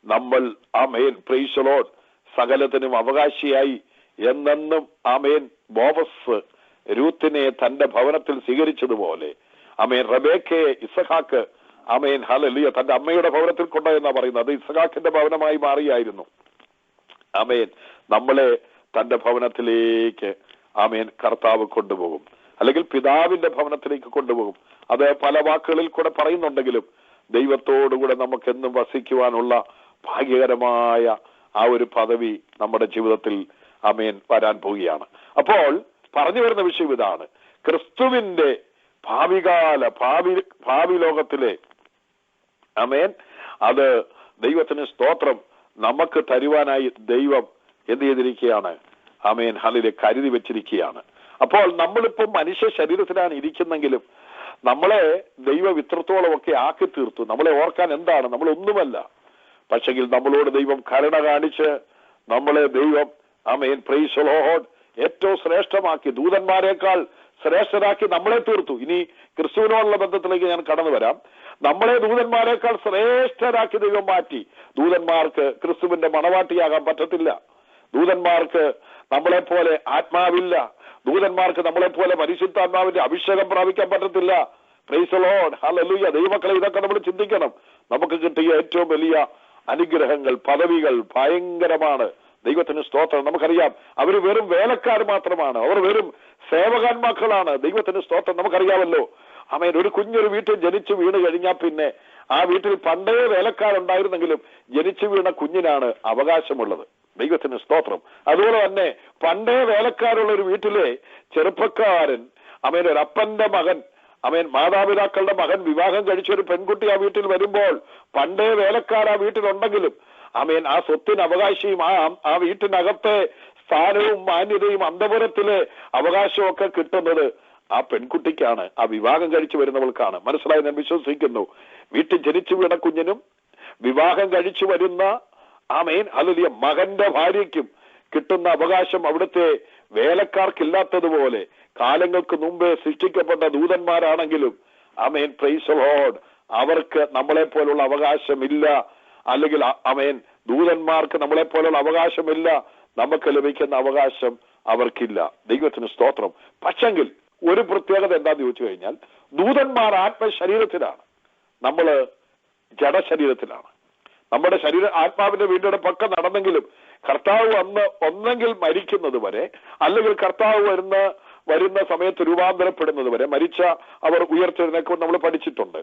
നമ്മൾ ആമേൻ പ്രൈസ് ദി ലോർഡ് സകലത്തിനും അവകാശിയായി എന്നെന്നും ആമേൻ ബോവസ് രൂത്തിനെ തന്റെ ഭവനത്തിൽ സ്വീകരിച്ചതുപോലെ ആമേൻ റബേക്കയെ ഇസഹാക്ക് ആമേൻ ഹല്ലേലൂയ തന്റെ അമ്മയുടെ ഭവനത്തിൽ കൊണ്ടുവന്നാ പറയുന്നത്. അത് ഇസഹാക്കിന്റെ ഭവനമായി മാറിയായിരുന്നു. ആമേൻ നമ്മളെ തന്റെ ഭവനത്തിലേക്ക് ആമേൻ കർത്താവ് കൊണ്ടുപോകും, അല്ലെങ്കിൽ പിതാവിന്റെ ഭവനത്തിലേക്ക് കൊണ്ടുപോകും. അത് പല വാക്കുകളിൽ കൂടെ പറയുന്നുണ്ടെങ്കിലും ദൈവത്തോടുകൂടെ നമുക്കെന്നും വസിക്കുവാനുള്ള ഭാഗ്യകരമായ ആ ഒരു പദവി നമ്മുടെ ജീവിതത്തിൽ ആമേൻ വരാൻ പോവുകയാണ്. അപ്പോൾ പറഞ്ഞു വരുന്ന വിഷയം ഇതാണ്: ക്രിസ്തുവിന്റെ ഭാവി ലോകത്തിലെ ആമേൻ അത് ദൈവത്തിന് സ്തോത്രം നമുക്ക് തരുവാനായി ദൈവം എന്ത് ചെയ്തിരിക്കുകയാണ്? ആമേൻ ഹല്ലേലൂയ കരുതി വെച്ചിരിക്കുകയാണ്. അപ്പോൾ നമ്മളിപ്പോൾ മനുഷ്യ ശരീരത്തിലാണ് ഇരിക്കുന്നെങ്കിലും നമ്മളെ ദൈവം ഇത്രത്തോളം ഒക്കെ ആക്കി തീർത്തു. നമ്മളെ ഓർക്കാൻ എന്താണ്? നമ്മളൊന്നുമല്ല. പക്ഷെങ്കിൽ നമ്മളോട് ദൈവം കരുണ കാണിച്ച് നമ്മളെ ദൈവം ആമേൻ പ്രൈസ് ദി ലോർഡ് ഏറ്റവും ശ്രേഷ്ഠമാക്കി, ദൂതന്മാരെക്കാൾ ശ്രേഷ്ഠരാക്കി നമ്മളെ തീർത്തു. ഇനി ക്രിസ്തുവിനോടുള്ള ബന്ധത്തിലേക്ക് ഞാൻ കടന്നു വരാം. നമ്മളെ ദൂതന്മാരെക്കാൾ ശ്രേഷ്ഠരാക്കി ദൈവം മാറ്റി. ദൂതന്മാർക്ക് ക്രിസ്തുവിന്റെ മണവാട്ടിയാകാൻ പറ്റത്തില്ല. ദൂതന്മാർക്ക് നമ്മളെ പോലെ ആത്മാവില്ല. ദൂതന്മാർക്ക് നമ്മളെ പോലെ പരിശുദ്ധാത്മാവിന്റെ അഭിഷേകം പ്രാപിക്കാൻ പറ്റത്തില്ല. Price the Lord hallelujah. ദൈവമക്കളെ, ഇതൊക്കെ നമ്മൾ ചിന്തിക്കണം. നമുക്ക് കിട്ടിയ ഏറ്റവും വലിയ അനുഗ്രഹങ്ങൾ, പദവികൾ ഭയങ്കരമാണ്. ദൈവത്തിന് സ്തോത്രം. നമുക്കറിയാം, അവർ വെറും വേലക്കാർ മാത്രമാണ്, അവർ വെറും സേവകന്മാക്കളാണ്. ദൈവത്തിന് സ്തോത്രം. നമുക്കറിയാമല്ലോ, ആമേൻ, ഒരു കുഞ്ഞൊരു വീട്ടിൽ ജനിച്ചു വീണ് കഴിഞ്ഞാൽ പിന്നെ ആ വീട്ടിൽ പണ്ടേ വേലക്കാരുണ്ടായിരുന്നെങ്കിലും ജനിച്ചു വീണ കുഞ്ഞിനാണ് അവകാശമുള്ളത്. ദൈവത്തിന് സ്തോത്രം. അതുപോലെ തന്നെ പണ്ടേ വേലക്കാരുള്ള ഒരു വീട്ടിലെ ചെറുപ്പക്കാരൻ ആമേൻ ഒരു അപ്പന്റെ മകൻ ആമേൻ മാതാപിതാക്കളുടെ മകൻ വിവാഹം കഴിച്ച ഒരു പെൺകുട്ടി ആ വീട്ടിൽ വരുമ്പോൾ പണ്ടേ വേലക്കാർ ആ വീട്ടിലുണ്ടെങ്കിലും ആമേൻ ആ സ്വത്തിന് അവകാശിയും ആ വീട്ടിനകത്തെ സ്ഥാനവും മാന്യതയും അന്തപുരത്തിലെ അവകാശവും ഒക്കെ കിട്ടുന്നത് ആ പെൺകുട്ടിക്കാണ്, ആ വിവാഹം കഴിച്ചു വരുന്നവൾക്കാണ്. മനസ്സിലായി ഞാൻ വിശ്വസിക്കുന്നു. വീട്ടിൽ ജനിച്ചു വീണ കുഞ്ഞിനും വിവാഹം കഴിച്ചു വരുന്ന ആമേൻ ഹല്ലേലൂയ മകന്റെ ഭാര്യയ്ക്കും കിട്ടുന്ന അവകാശം അവിടുത്തെ വേലക്കാർക്കില്ലാത്തതുപോലെ കാലങ്ങൾക്ക് മുമ്പേ സൃഷ്ടിക്കപ്പെട്ട ദൂതന്മാരാണെങ്കിലും ആമേൻ പ്രൈസ് ദി ലോർഡ് അവർക്ക് നമ്മളെ പോലുള്ള അവകാശമില്ല. അല്ലെങ്കിൽ ആമേൻ ദൂതന്മാർക്ക് നമ്മളെ പോലുള്ള അവകാശമില്ല. നമുക്ക് ലഭിക്കുന്ന അവകാശം അവർക്കില്ല. ദൈവത്തിന് സ്തോത്രം. പക്ഷെങ്കിൽ ഒരു പ്രത്യേകത എന്താന്ന് ചോദിച്ചു കഴിഞ്ഞാൽ, ദൂതന്മാർ ആത്മശരീരത്തിലാണ്, നമ്മള് ജഡശരീരത്തിലാണ്. നമ്മുടെ ആത്മാവിന്റെ വീണ്ടെടുപ്പൊക്കെ നടന്നെങ്കിലും കർത്താവ് അന്ന് ഒന്നെങ്കിൽ മരിക്കുന്നത് വരെ, അല്ലെങ്കിൽ കർത്താവ് വരുന്ന വരുന്ന സമയത്ത് രൂപാന്തരപ്പെടുന്നത് വരെ, മരിച്ച അവർ ഉയർത്തെഴുന്നേക്കും നമ്മൾ പഠിച്ചിട്ടുണ്ട്.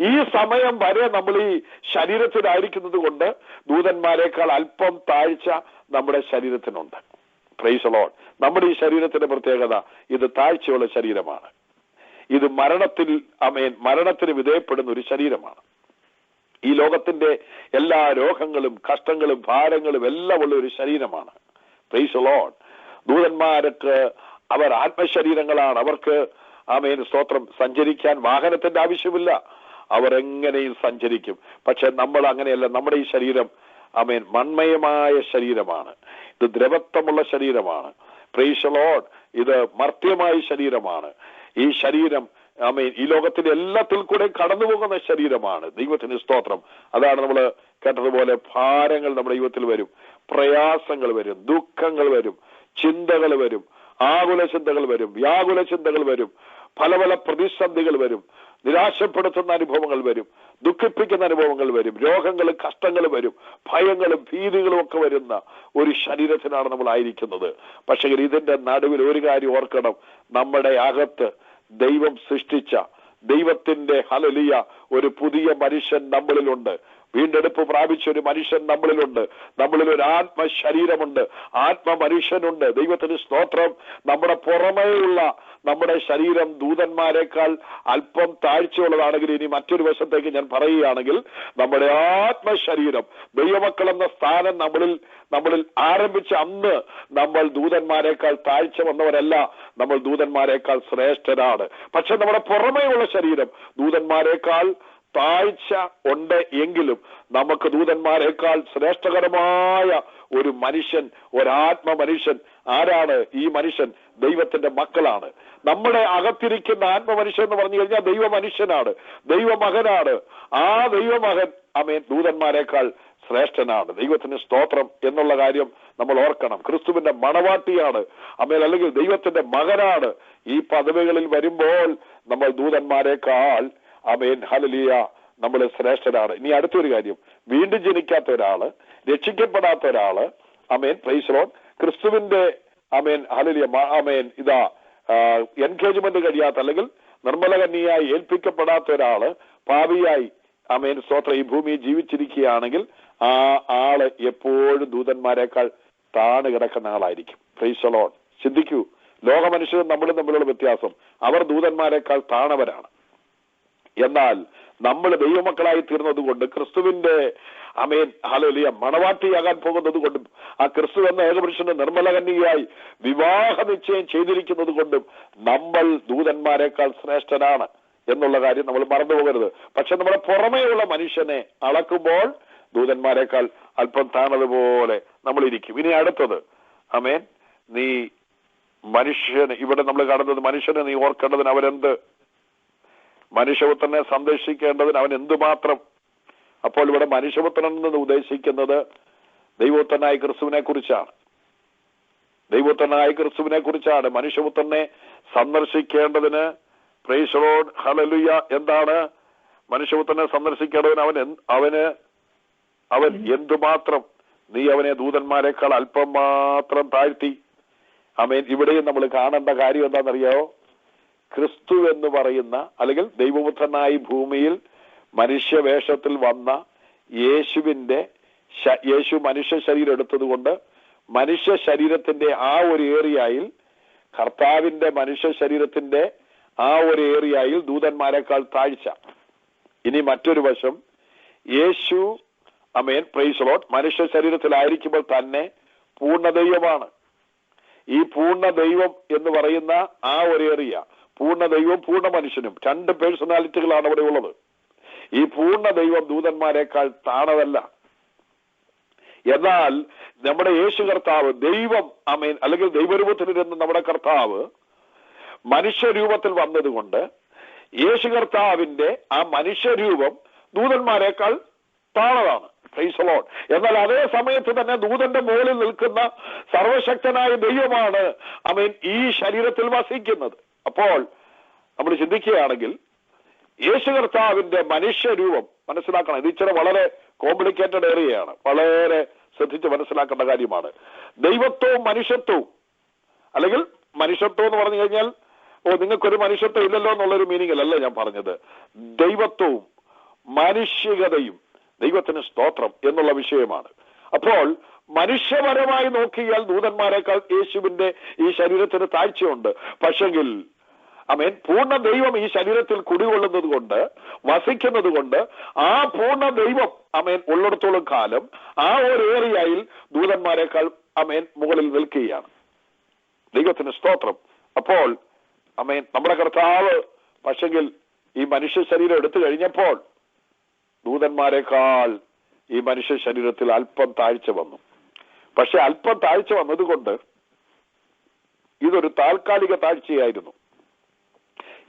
ഈ സമയം വരെ നമ്മൾ ഈ ശരീരത്തിലായിരിക്കുന്നത് കൊണ്ട് ദൂതന്മാരെക്കാൾ അല്പം താഴ്ച നമ്മുടെ ശരീരത്തിനുണ്ട്. Price the Lord. നമ്മുടെ ഈ ശരീരത്തിന്റെ പ്രത്യേകത, ഇത് താഴ്ചയുള്ള ശരീരമാണ്. ഇത് മരണത്തിന് വിധേയപ്പെടുന്ന ഒരു ശരീരമാണ്. ഈ ലോകത്തിന്റെ എല്ലാ രോഗങ്ങളും കഷ്ടങ്ങളും ഭാരങ്ങളും എല്ലാം ഉള്ള ഒരു ശരീരമാണ്. Praise the Lord. ദൂതന്മാർക്ക് അവർ ആത്മശരീരങ്ങളാണ്. അവർക്ക് സ്തോത്രം സഞ്ചരിക്കാൻ വാഹനത്തിന്റെ ആവശ്യമില്ല. അവർ എങ്ങനെയും സഞ്ചരിക്കും. പക്ഷെ നമ്മൾ അങ്ങനെയല്ല. നമ്മുടെ ഈ ശരീരം മൺമയമായ ശരീരമാണ്. ഇത് ദ്രവത്വമുള്ള ശരീരമാണ്. Praise the Lord. ഇത് മർത്യമായ ശരീരമാണ്. ഈ ശരീരം ഈ ലോകത്തിന്റെ എല്ലാത്തിൽ കൂടെ കടന്നു പോകുന്ന ശരീരമാണ്. ദൈവത്തിന് സ്തോത്രം. അതാണ് നമ്മൾ കേട്ടതുപോലെ ഭാരങ്ങൾ നമ്മുടെ ജീവിതത്തിൽ വരും, പ്രയാസങ്ങൾ വരും, ദുഃഖങ്ങൾ വരും, ചിന്തകൾ വരും, ആകുല ചിന്തകൾ വരും, വ്യാകുല ചിന്തകൾ വരും, പല പല പ്രതിസന്ധികൾ വരും, നിരാശപ്പെടുത്തുന്ന അനുഭവങ്ങൾ വരും, ദുഃഖിപ്പിക്കുന്ന അനുഭവങ്ങൾ വരും, രോഗങ്ങളും കഷ്ടങ്ങളും വരും, ഭയങ്ങളും ഭീതികളും ഒക്കെ വരുന്ന ഒരു ശരീരത്തിനാണ് നമ്മൾ ആയിരിക്കുന്നത്. പക്ഷേ ഇതിന്റെ നടുവിൽ ഒരു കാര്യം ഓർക്കണം. നമ്മുടെ അകത്ത് ദൈവം സൃഷ്ടിച്ച ദൈവത്തിന്റെ ഹല്ലേലൂയ ഒരു പുതിയ മനുഷ്യൻ നമ്മളിലുണ്ട്. വീണ്ടെടുപ്പ് പ്രാപിച്ച ഒരു മനുഷ്യൻ നമ്മളിലുണ്ട്. നമ്മളിൽ ഒരു ആത്മശരീരമുണ്ട്, ആത്മമനുഷ്യനുണ്ട്. ദൈവത്തിന് സ്തോത്രം. നമ്മുടെ പുറമേയുള്ള നമ്മുടെ ശരീരം ദൂതന്മാരെക്കാൾ അല്പം താഴ്ചയുള്ളതാണെങ്കിൽ, ഇനി മറ്റൊരു വശത്തേക്ക് ഞാൻ പറയുകയാണെങ്കിൽ, നമ്മുടെ ആത്മശരീരം ദൈവമക്കൾ എന്ന സ്ഥാനം നമ്മളിൽ ആരംഭിച്ച അന്ന് നമ്മൾ ദൂതന്മാരെക്കാൾ താഴ്ച വന്നവരല്ല, നമ്മൾ ദൂതന്മാരെക്കാൾ ശ്രേഷ്ഠരാണ്. പക്ഷെ നമ്മുടെ പുറമേയുള്ള ശരീരം ദൂതന്മാരെക്കാൾ താഴ്ച ഉണ്ട് എങ്കിലും നമുക്ക് ദൂതന്മാരെക്കാൾ ശ്രേഷ്ഠകരമായ ഒരു മനുഷ്യൻ, ഒരാത്മ മനുഷ്യൻ. ആരാണ് ഈ മനുഷ്യൻ? ദൈവത്തിന്റെ മക്കളാണ്. നമ്മുടെ അകത്തിരിക്കുന്ന ആത്മമനുഷ്യൻ എന്ന് പറഞ്ഞു കഴിഞ്ഞാൽ ദൈവ മനുഷ്യനാണ്, ദൈവമകനാണ്. ആ ദൈവമകൻ ദൂതന്മാരെക്കാൾ ശ്രേഷ്ഠനാണ്. ദൈവത്തിന് സ്തോത്രം എന്നുള്ള കാര്യം നമ്മൾ ഓർക്കണം. ക്രിസ്തുവിന്റെ മണവാട്ടിയാണ്, അല്ലെങ്കിൽ ദൈവത്തിന്റെ മകനാണ്. ഈ പദവികളിൽ വരുമ്പോൾ നമ്മൾ ദൂതന്മാരെക്കാൾ ഹല്ലേലൂയ നമ്മൾ ശ്രേഷ്ഠരാണ്. ഇനി അടുത്തൊരു കാര്യം, വീണ്ടും ജനിക്കാത്ത ഒരാള്, രക്ഷിക്കപ്പെടാത്ത ഒരാള്, പ്രൈസ് ദി ലോർഡ്, ക്രിസ്തുവിന്റെ ഹല്ലേലൂയ ഇതാ എൻഗേജ്മെന്റ് കഴിയാത്ത അല്ലെങ്കിൽ നിർമ്മലകന്യയായി ഏൽപ്പിക്കപ്പെടാത്ത ഒരാള് പാപിയായി സ്തോത്രം ഈ ഭൂമിയിൽ ജീവിച്ചിരിക്കുകയാണെങ്കിൽ ആ ആള് എപ്പോഴും ദൂതന്മാരെക്കാൾ താണു കിടക്കുന്ന ആളായിരിക്കും. Price the Lord. ചിന്തിക്കൂ, ലോക മനുഷ്യരും നമ്മളും തമ്മിലുള്ള വ്യത്യാസം. അവർ ദൂതന്മാരെക്കാൾ താണവരാണ്. എന്നാൽ നമ്മൾ ദൈവമക്കളായി തീർന്നത് കൊണ്ട്, ക്രിസ്തുവിന്റെ ഹല്ലേലൂയ മണവാട്ടിയാകാൻ പോകുന്നത് കൊണ്ടും, ആ ക്രിസ്തു എന്ന ഏകപുരുഷന്റെ നിർമ്മലകന്യയായി വിവാഹ നിശ്ചയം ചെയ്തിരിക്കുന്നത് കൊണ്ടും നമ്മൾ ദൂതന്മാരെക്കാൾ ശ്രേഷ്ഠനാണ് എന്നുള്ള കാര്യം നമ്മൾ മറന്നുപോകരുത്. പക്ഷെ നമ്മുടെ പുറമേയുള്ള മനുഷ്യനെ അളക്കുമ്പോൾ ദൂതന്മാരെക്കാൾ അല്പം താണതുപോലെ നമ്മൾ ഇരിക്കും. ഇനി അടുത്തത് നീ മനുഷ്യന്, ഇവിടെ നമ്മൾ കാണുന്നത് മനുഷ്യനെ നീ ഓർക്കേണ്ടതിന് അവരെന്ത്, മനുഷ്യപുത്രനെ സന്ദർശിക്കേണ്ടതിന് അവൻ എന്തുമാത്രം. അപ്പോൾ ഇവിടെ മനുഷ്യപുത്രൻ എന്ന് ഉദ്ദേശിക്കുന്നത് ദൈവപുത്രനായ ക്രിസ്തുവിനെ കുറിച്ചാണ്. ദൈവപുത്രനായ ക്രിസ്തുവിനെ കുറിച്ചാണ്. മനുഷ്യപുത്രനെ സന്ദർശിക്കേണ്ടതിന്, പ്രൈസ് ദി ലോർഡ്, ഹല്ലേലൂയ, എന്താണ് മനുഷ്യപുത്രനെ സന്ദർശിക്കേണ്ടതിന് അവൻ എന്തുമാത്രം, നീ അവനെ ദൂതന്മാരെക്കാൾ അല്പം മാത്രം താഴ്ത്തി. ഇവിടെയും നമ്മൾ കാണേണ്ട കാര്യം എന്താണെന്നറിയാവോ? ക്രിസ്തു എന്ന് പറയുന്ന അല്ലെങ്കിൽ ദൈവപുത്രനായി ഭൂമിയിൽ മനുഷ്യവേഷത്തിൽ വന്ന യേശു മനുഷ്യ ശരീരം എടുത്തത് കൊണ്ട് മനുഷ്യ ശരീരത്തിന്റെ ആ ഒരു ഏരിയയിൽ, കർത്താവിന്റെ മനുഷ്യ ശരീരത്തിന്റെ ആ ഒരു ഏരിയയിൽ ദൂതന്മാരെക്കാൾ താഴ്ച. ഇനി മറ്റൊരു വശം, യേശു പ്രൈസ് ദി ലോർഡ് മനുഷ്യ ശരീരത്തിലായിരിക്കുമ്പോൾ തന്നെ പൂർണ്ണ ദൈവമാണ്. ഈ പൂർണ്ണ ദൈവം എന്ന് പറയുന്ന ആ ഒരു ഏരിയ, പൂർണ്ണ ദൈവവും പൂർണ്ണ മനുഷ്യനും, രണ്ട് പേഴ്സണാലിറ്റികളാണ് അവിടെ ഉള്ളത്. ഈ പൂർണ്ണ ദൈവം ദൂതന്മാരെക്കാൾ താണതല്ല. എന്നാൽ നമ്മുടെ യേശു കർത്താവ് ദൈവം അല്ലെങ്കിൽ ദൈവരൂപത്തിലിരുന്ന് നമ്മുടെ കർത്താവ് മനുഷ്യരൂപത്തിൽ വന്നതുകൊണ്ട് യേശു കർത്താവിന്റെ ആ മനുഷ്യരൂപം ദൂതന്മാരെക്കാൾ താണതാണ്. Praise the Lord. എന്നാൽ അതേ സമയത്ത് തന്നെ ദൂതന്റെ മുകളിൽ നിൽക്കുന്ന സർവശക്തനായ ദൈവമാണ് ഈ ശരീരത്തിൽ വസിക്കുന്നത്. അപ്പോൾ നമ്മൾ ചിന്തിക്കുകയാണെങ്കിൽ യേശു കർത്താവിന്റെ മനുഷ്യരൂപം മനസ്സിലാക്കണം. ഇത് ഇച്ചിരി വളരെ കോംപ്ലിക്കേറ്റഡ് ഏരിയയാണ്, വളരെ ശ്രദ്ധിച്ച് മനസ്സിലാക്കേണ്ട കാര്യമാണ്. ദൈവത്വവും മനുഷ്യത്വവും അല്ലെങ്കിൽ മനുഷ്യത്വം എന്ന് പറഞ്ഞു കഴിഞ്ഞാൽ നിങ്ങൾക്കൊരു മനുഷ്യത്വം ഇല്ലല്ലോ എന്നുള്ളൊരു മീനിങ്ങിലല്ല ഞാൻ പറഞ്ഞത്. ദൈവത്വവും മാനുഷികതയും ദൈവത്തിന് സ്തോത്രം എന്നുള്ള വിഷയമാണ്. അപ്പോൾ മനുഷ്യപരമായി നോക്കിയാൽ ദൂതന്മാരെക്കാൾ യേശുവിന്റെ ഈ ശരീരത്തിന് താഴ്ചയുണ്ട്. പക്ഷെങ്കിൽ ആമേൻ പൂർണ്ണ ദൈവം ഈ ശരീരത്തിൽ കുടികൊള്ളുന്നത് കൊണ്ട്, വസിക്കുന്നത് കൊണ്ട്, ആ പൂർണ്ണ ദൈവം ആമേൻ ഉള്ളിടത്തോളം കാലം ആ ഒരു ഏരിയയിൽ ദൂതന്മാരെക്കാൾ ആമേൻ മുകളിൽ നിൽക്കുകയാണ്. ദൈവത്തിന് സ്തോത്രം. അപ്പോൾ ആമേൻ നമ്മുടെ കർത്താവ് പക്ഷെങ്കിൽ ഈ മനുഷ്യ ശരീരം എടുത്തു കഴിഞ്ഞപ്പോൾ ദൂതന്മാരെക്കാൾ ഈ മനുഷ്യ ശരീരത്തിൽ അല്പം താഴ്ച വന്നു. പക്ഷെ അല്പം താഴ്ച വന്നതുകൊണ്ട് ഇതൊരു താൽക്കാലിക താഴ്ചയായിരുന്നു,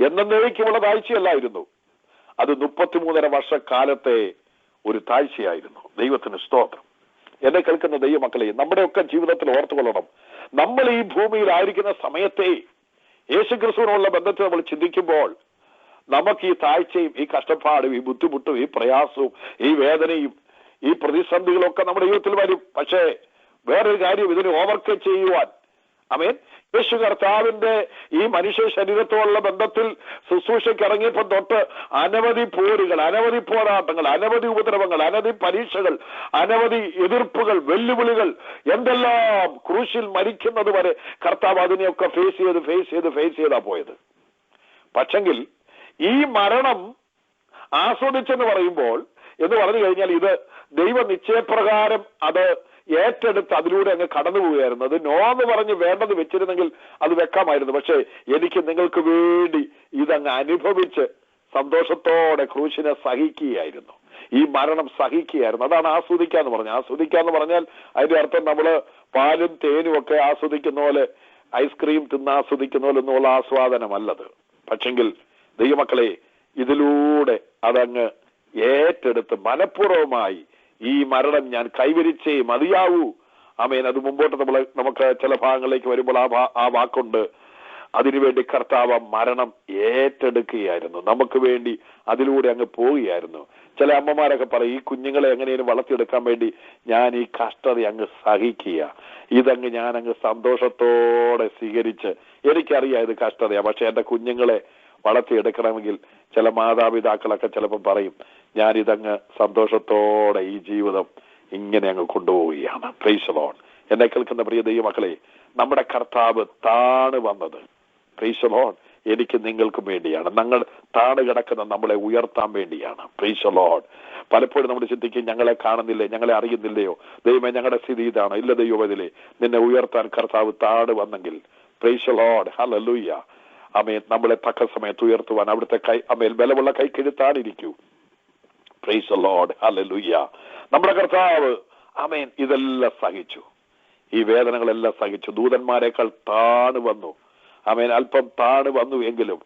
എന്നേക്കുമുള്ള താഴ്ചയല്ലായിരുന്നു. അത് 33.5 വർഷക്കാലത്തെ ഒരു താഴ്ചയായിരുന്നു. ദൈവത്തിന് സ്തോത്രം. എന്നെ കേൾക്കുന്ന ദൈവമക്കളെ, നമ്മുടെയൊക്കെ ജീവിതത്തിൽ ഓർത്തുകൊള്ളണം, നമ്മൾ ഈ ഭൂമിയിലായിരിക്കുന്ന സമയത്തെ യേശുക്രിസ്തുവിനുള്ള ബന്ധത്തിൽ നമ്മൾ ചിന്തിക്കുമ്പോൾ നമുക്ക് ഈ താഴ്ചയും ഈ കഷ്ടപ്പാടും ഈ ബുദ്ധിമുട്ടും ഈ പ്രയാസവും ഈ വേദനയും ഈ പ്രതിസന്ധികളൊക്കെ നമ്മുടെ ജീവിതത്തിൽ വരും. പക്ഷേ വേറൊരു കാര്യം, ഇതിനെ ഓവർകം ചെയ്യുവാൻ ആമേൻ യേശു കർത്താവിന്റെ ഈ മനുഷ്യ ശരീരത്തോടുള്ള ബന്ധത്തിൽ ശുശ്രൂഷയ്ക്ക് ഇറങ്ങിയപ്പോൾ തൊട്ട് അനവധി പോരുകൾ, അനവധി പോരാട്ടങ്ങൾ, അനവധി ഉപദ്രവങ്ങൾ, അനവധി പരീക്ഷകൾ, അനവധി എതിർപ്പുകൾ, വെല്ലുവിളികൾ, എന്തെല്ലാം ക്രൂശിൽ മരിക്കുന്നത് വരെ കർത്താവ് അതിനെയൊക്കെ ഫേസ് ചെയ്താ പോയത്. പക്ഷെങ്കിൽ ഈ മരണം ആസ്വദിച്ചെന്ന് പറയുമ്പോൾ എന്ന് പറഞ്ഞു കഴിഞ്ഞാൽ ഇത് ദൈവ നിശ്ചയപ്രകാരം അത് ഏറ്റെടുത്ത് അതിലൂടെ അങ്ങ് കടന്നു പോവുകയായിരുന്നു. അത് നോന്ന് പറഞ്ഞ് വേണ്ടത് വെച്ചിരുന്നെങ്കിൽ അത് വെക്കാമായിരുന്നു. പക്ഷേ എനിക്ക് നിങ്ങൾക്ക് വേണ്ടി ഇതങ്ങ് അനുഭവിച്ച് സന്തോഷത്തോടെ ക്രൂശിനെ സഹിക്കുകയായിരുന്നു. ഈ മരണം സഹിക്കുകയായിരുന്നു. അതാണ് ആസ്വദിക്കാന്ന് പറഞ്ഞത്. ആസ്വദിക്കാന്ന് പറഞ്ഞാൽ അതിന്റെ അർത്ഥം നമ്മള് പാലും തേനും ഒക്കെ ആസ്വദിക്കുന്ന പോലെ, ഐസ്ക്രീം തിന്ന് ആസ്വദിക്കുന്ന പോലെ ഒന്നുമുള്ള ആസ്വാദനമല്ലത്. പക്ഷെങ്കിൽ ദൈവമക്കളെ, ഇതിലൂടെ അതങ്ങ് ഏറ്റെടുത്ത് മനഃപൂർവമായി ഈ മരണം ഞാൻ കൈവരിച്ചേ മതിയാവൂ. ആമേൻ. അത് മുമ്പോട്ട് നമുക്ക് ചില ഭാഗങ്ങളിലേക്ക് വരുമ്പോൾ ആ വാക്കുണ്ട്. അതിനുവേണ്ടി കർത്താവ് മരണം ഏറ്റെടുക്കുകയായിരുന്നു, നമുക്ക് വേണ്ടി അതിലൂടെ അങ്ങ് പോവുകയായിരുന്നു. ചില അമ്മമാരൊക്കെ പറയും, ഈ കുഞ്ഞുങ്ങളെ എങ്ങനെയും വളർത്തിയെടുക്കാൻ വേണ്ടി ഞാൻ ഈ കഷ്ടത അങ്ങ് സഹിക്കുക, ഇതങ്ങ് ഞാനങ്ങ് സന്തോഷത്തോടെ സ്വീകരിച്ച്, എനിക്കറിയാം ഇത് കഷ്ടതയാ, പക്ഷെ എന്റെ കുഞ്ഞുങ്ങളെ വളർത്തിയെടുക്കണമെങ്കിൽ ചില മാതാപിതാക്കളൊക്കെ ചിലപ്പോൾ പറയും, ഞാനിതങ്ങ് സന്തോഷത്തോടെ ഈ ജീവിതം ഇങ്ങനെ അങ്ങ് കൊണ്ടുപോവുകയാണ്. Price the Lord. എന്നെ കേൾക്കുന്ന പ്രിയ ദൈവമക്കളെ, നമ്മുടെ കർത്താവ് താണ് വന്നത് പ്രൈസ് ദി ലോർഡ് എനിക്ക് നിങ്ങൾക്കും വേണ്ടിയാണ്. ഞങ്ങൾ താണ് കിടക്കുന്ന നമ്മളെ ഉയർത്താൻ വേണ്ടിയാണ്. Price the Lord. പലപ്പോഴും നമ്മൾ ചിന്തിക്കും, ഞങ്ങളെ കാണുന്നില്ലേ, ഞങ്ങളെ അറിയുന്നില്ലയോ, ദൈവമേ ഞങ്ങളുടെ സ്ഥിതി ഇതാണ്. ഇല്ല ദൈവമേ, നിന്നെ ഉയർത്താൻ കർത്താവ് താണ് വന്നെങ്കിൽ പ്രൈസ് ദി ലോർഡ്, ഹല്ലേലൂയ. ആമേൻ. നമ്മളെ തക്ക സമയത്ത് ഉയർത്തുവാൻ അവിടുത്തെ കൈ ആമേൻ ബലമുള്ള കൈക്കെഴുത്താണിരിക്കൂ. പ്രൈസ് ദി ലോർഡ്, ഹല്ലേലൂയ. നമ്മുടെ കർത്താവ് ആമേൻ ഇതെല്ലാം സഹിച്ചു, ഈ വേദനകളെല്ലാം സഹിച്ചു. ദൂതന്മാരെക്കാൾ താണ് വന്നു. ആമേൻ. അല്പം താണ് വന്നു എങ്കിലും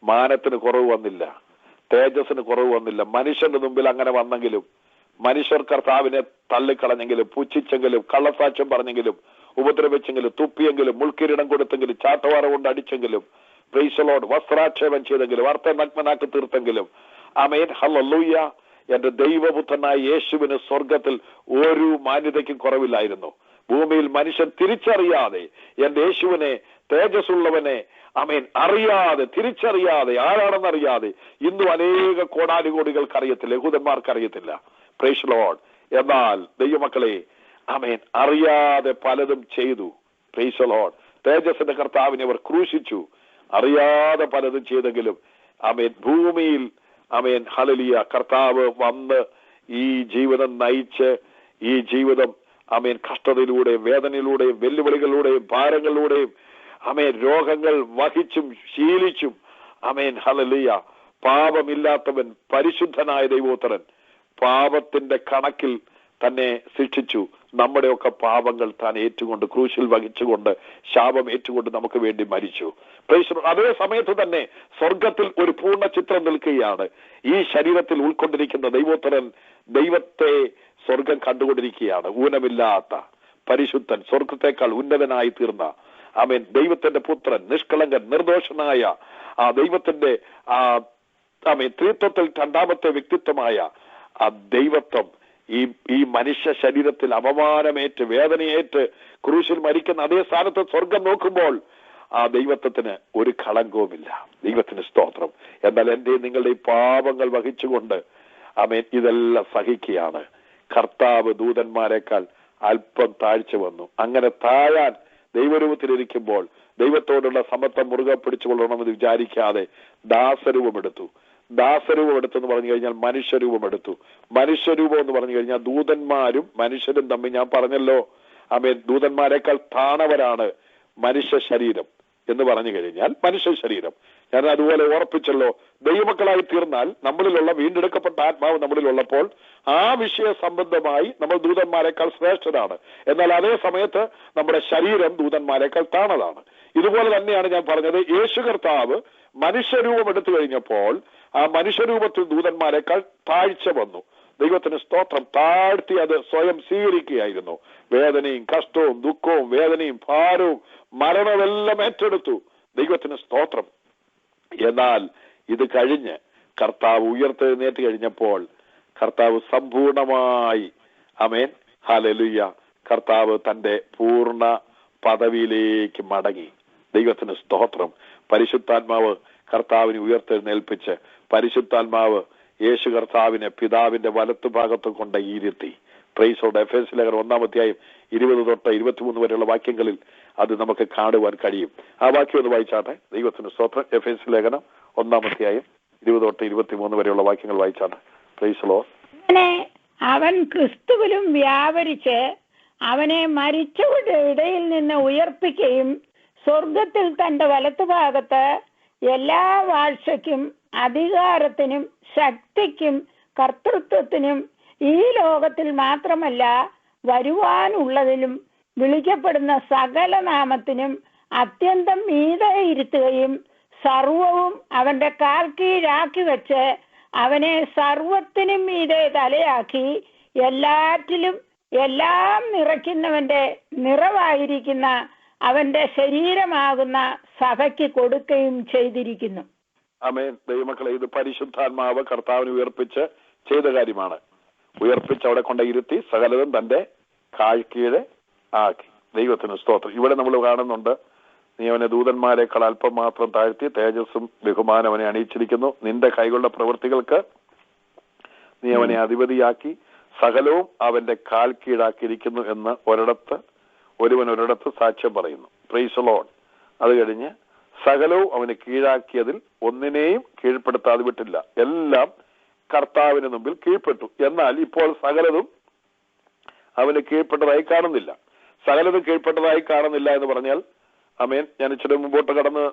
മാനത്തിന് കുറവ് വന്നില്ല, തേജസ്സിന് കുറവ് വന്നില്ല. മനുഷ്യന്റെ മുമ്പിൽ അങ്ങനെ വന്നെങ്കിലും, മനുഷ്യർ കർത്താവിനെ തള്ളിക്കളഞ്ഞെങ്കിലും, പുച്ഛിച്ചെങ്കിലും, കള്ളസാക്ഷ്യം പറഞ്ഞെങ്കിലും, ഉപദ്രവിച്ചെങ്കിലും, തുപ്പിയെങ്കിലും, മുൾക്കിരീടം കൊടുത്തെങ്കിലും, ചാട്ടവാറ കൊണ്ട് അടിച്ചെങ്കിലും, പ്രൈസ് ദി ലോർഡ്, വസ്ത്രാക്ഷേപം ചെയ്തെങ്കിലും, അർത്ഥനഗ്നനാക്കി തീർത്തെങ്കിലും, ആമേൻ, ഹല്ലേലൂയ, എന്റെ ദൈവപുത്രനായ യേശുവിന് സ്വർഗത്തിൽ ഒരു മാന്യതയ്ക്കും കുറവില്ലായിരുന്നു. ഭൂമിയിൽ മനുഷ്യൻ തിരിച്ചറിയാതെ എന്റെ യേശുവിനെ, തേജസ്സുള്ളവനെ ആമേൻ അറിയാതെ, തിരിച്ചറിയാതെ, ആരാണെന്നറിയാതെ ഇന്നും അനേക കോടാനുകോടികൾക്ക് അറിയത്തില്ല, യഹൂദന്മാർക്ക് അറിയത്തില്ല. Praise the Lord. എന്നാൽ ദൈവമക്കളെ ആമേൻ അറിയാതെ പലതും ചെയ്തു. Praise the Lord. തേജസ്സിന്റെ കർത്താവിനെ അവർ ക്രൂശിച്ചു. അറിയാതെ പലതും ചെയ്തെങ്കിലും ആമേൻ ഭൂമിയിൽ ആമേൻ ഹല്ലേലൂയ കർത്താവ് വന്ന് ഈ ജീവിതം നയിച്ച്, ഈ ജീവിതം ആമേൻ കഷ്ടതയിലൂടെയും വേദനയിലൂടെയും വെല്ലുവിളികളിലൂടെയും ഭാരങ്ങളിലൂടെയും ആമേൻ രോഗങ്ങൾ വഹിച്ചും ശീലിച്ചും ആമേൻ ഹല്ലേലൂയ പാപമില്ലാത്തവൻ പരിശുദ്ധനായ ദൈവോത്തരൻ പാപത്തിന്റെ കണക്കിൽ തന്നെ ശിക്ഷിച്ചു. നമ്മുടെയൊക്കെ പാപങ്ങൾ താൻ ഏറ്റുകൊണ്ട് ക്രൂശിൽ വഹിച്ചുകൊണ്ട് ശാപം ഏറ്റുകൊണ്ട് നമുക്ക് വേണ്ടി മരിച്ചു. അതേ സമയത്ത് തന്നെ സ്വർഗത്തിൽ ഒരു പൂർണ്ണ ചിത്രം നിൽക്കുകയാണ്. ഈ ശരീരത്തിൽ ഉൾക്കൊണ്ടിരിക്കുന്ന ദൈവോത്തരൻ ദൈവത്തെ സ്വർഗം കണ്ടുകൊണ്ടിരിക്കുകയാണ്. ഊനമില്ലാത്ത പരിശുദ്ധൻ, സ്വർഗത്തെക്കാൾ ഉന്നതനായി തീർന്ന ആമേൻ ദൈവത്തിന്റെ പുത്രൻ, നിഷ്കളങ്കൻ, നിർദോഷനായ ആ ദൈവത്തിന്റെ ആമേൻ ത്രിത്വത്തിൽ രണ്ടാമത്തെ വ്യക്തിത്വമായ ആ ദൈവത്വം ഈ മനുഷ്യ ശരീരത്തിൽ അപമാനമേറ്റ് വേദനയേറ്റ് ക്രൂശിൽ മരിക്കുന്ന അതേ സ്ഥാനത്ത് സ്വർഗം നോക്കുമ്പോൾ ആ ദൈവത്വത്തിന് ഒരു കളങ്കവുമില്ല. ദൈവത്തിന് സ്തോത്രം. എന്നാൽ എന്റെ നിങ്ങളുടെ ഈ പാപങ്ങൾ വഹിച്ചുകൊണ്ട് ആമേൻ ഇതെല്ലാം സഹിക്കുകയാണ്. കർത്താവ് ദൂതന്മാരെക്കാൾ അല്പം താഴ്ച വന്നു. അങ്ങനെ താഴാൻ ദൈവരൂപത്തിലിരിക്കുമ്പോൾ ദൈവത്തോടുള്ള സമത്വം മുറുകെ പിടിച്ചുകൊള്ളണമെന്ന് വിചാരിക്കാതെ ദാസരൂപമെടുത്തു. ദാസരൂപം എടുത്തെന്ന് പറഞ്ഞു കഴിഞ്ഞാൽ മനുഷ്യരൂപം എടുത്തു. മനുഷ്യരൂപം എന്ന് പറഞ്ഞു കഴിഞ്ഞാൽ ദൂതന്മാരും മനുഷ്യരും തമ്മിൽ, ഞാൻ പറഞ്ഞല്ലോ ആമേൻ, ദൂതന്മാരെക്കാൾ താണവരാണ് മനുഷ്യ ശരീരം എന്ന് പറഞ്ഞു കഴിഞ്ഞാൽ മനുഷ്യ ശരീരം. ഞാൻ അതുപോലെ ഓർപ്പിച്ചല്ലോ, ദൈവമക്കളായി തീർന്നാൽ നമ്മളിലുള്ള വീണ്ടെടുക്കപ്പെട്ട ആത്മാവ് നമ്മളിലുള്ളപ്പോൾ ആ വിഷയ സംബന്ധമായി നമ്മൾ ദൂതന്മാരെക്കാൾ ശ്രേഷ്ഠരാണ്. എന്നാൽ അതേ സമയത്ത് നമ്മുടെ ശരീരം ദൂതന്മാരെക്കാൾ താണതാണ്. ഇതുപോലെ തന്നെയാണ് ഞാൻ പറഞ്ഞത്, യേശു കർത്താവ് മനുഷ്യരൂപം എടുത്തു കഴിഞ്ഞപ്പോൾ ആ മനുഷ്യരൂപത്തിൽ ദൂതന്മാരെക്കാൾ താഴ്ച വന്നു. ദൈവത്തിന് സ്തോത്രം. താഴ്ത്തി അത് സ്വയം സ്വീകരിക്കുകയായിരുന്നു. വേദനയും കഷ്ടവും ദുഃഖവും വേദനയും ഭാരവും മരണമെല്ലാം ഏറ്റെടുത്തു. ദൈവത്തിന് സ്തോത്രം. എന്നാൽ ഇത് കഴിഞ്ഞ് കർത്താവ് ഉയർത്തെഴുന്നേറ്റ് കഴിഞ്ഞപ്പോൾ കർത്താവ് സമ്പൂർണമായി ആമേൻ ഹല്ലേലൂയ കർത്താവ് തന്റെ പൂർണ്ണ പദവിയിലേക്ക് മടങ്ങി. ദൈവത്തിന് സ്തോത്രം. പരിശുദ്ധാത്മാവ് കർത്താവിനെ ഉയർത്തെഴുന്നേൽപ്പിച്ച് പരിശുദ്ധാത്മാവ് യേശു കർത്താവിനെ പിതാവിന്റെ വലത്തു ഭാഗത്ത് കൊണ്ട് ഇരുത്തി. പ്രൈസോട് എഫേസ്യ ലേഖനം 1-ാം അധ്യായം 20 തൊട്ട് 23 വരെയുള്ള വാക്യങ്ങളിൽ അത് നമുക്ക് കാണുവാൻ കഴിയും. ആ വാക്യം ഒന്ന് വായിച്ചാട്ടെ. ദൈവത്തിന് സ്തോത്രം. എഫേസ്യ ലേഖനം 1-ാം അധ്യായം 20 തൊട്ട് 23 വരെയുള്ള വാക്യങ്ങൾ വായിച്ചാട്ടെ. Praise Lord. അങ്ങനെ അവൻ ക്രിസ്തുവിലും വ്യാപരിച്ച് അവനെ മരിച്ചവരുടെ ഇടയിൽ നിന്ന് ഉയർപ്പിക്കുകയും സ്വർഗത്തിൽ തന്റെ വലത്തുഭാഗത്ത് എല്ലാ വാഴ്ചയ്ക്കും അധികാരത്തിനും ശക്തിക്കും കർത്തൃത്വത്തിനും ഈ ലോകത്തിൽ മാത്രമല്ല വരുവാനുള്ളതിലും വിളിക്കപ്പെടുന്ന സകല നാമത്തിനും അത്യന്തം മീതെ ഇരുത്തുകയും സർവവും അവന്റെ കാൽ കീഴാക്കി വെച്ച് അവനെ സർവത്തിനും മീതെ തലയാക്കി എല്ലാറ്റിലും എല്ലാം നിറയ്ക്കുന്നവന്റെ നിറവായിരിക്കുന്ന അവന്റെ ശരീരമാകുന്ന സഭയ്ക്ക് കൊടുക്കുകയും ചെയ്തിരിക്കുന്നു. ആമേൻ. ദൈവമക്കളെ, ഇത് പരിശുദ്ധാത്മാവ് കർത്താവിനെ ഉയർപ്പിച്ച് ചെയ്ത കാര്യമാണ്. ഉയർപ്പിച്ച് അവിടെ കൊണ്ട് ഇരുത്തി സകലതും തന്റെ കാഴ്കീഴെ ആക്കി. ദൈവത്തിന് സ്തോത്രം. ഇവിടെ നമ്മൾ കാണുന്നുണ്ട്, നീ അവനെ ദൂതന്മാരെക്കാൾ അല്പം മാത്രം താഴ്ത്തി തേജസ്സും ബഹുമാനം അവനെ അണിയിച്ചിരിക്കുന്നു. നിന്റെ കൈകളുടെ പ്രവൃത്തികൾക്ക് നീ അവനെ അധിപതിയാക്കി സകലവും അവന്റെ കാൽ കീഴാക്കിയിരിക്കുന്നു എന്ന് ഒരുവൻ ഒരിടത്ത് സാക്ഷ്യം പറയുന്നു. Price the Lord. അത് കഴിഞ്ഞ് സകലവും അവന് കീഴാക്കിയതിൽ ഒന്നിനെയും കീഴ്പ്പെടുത്താതെ വിട്ടില്ല. എല്ലാം കർത്താവിന് മുമ്പിൽ കീഴ്പ്പെട്ടു. എന്നാൽ ഇപ്പോൾ സകലതും അവന് കീഴ്പ്പെട്ടതായി കാണുന്നില്ല. സകലതും കീഴ്പ്പെട്ടതായി കാണുന്നില്ല എന്ന് പറഞ്ഞാൽ ആമേൻ, ഞാൻ ഇച്ചിരി മുമ്പോട്ട് കടന്ന്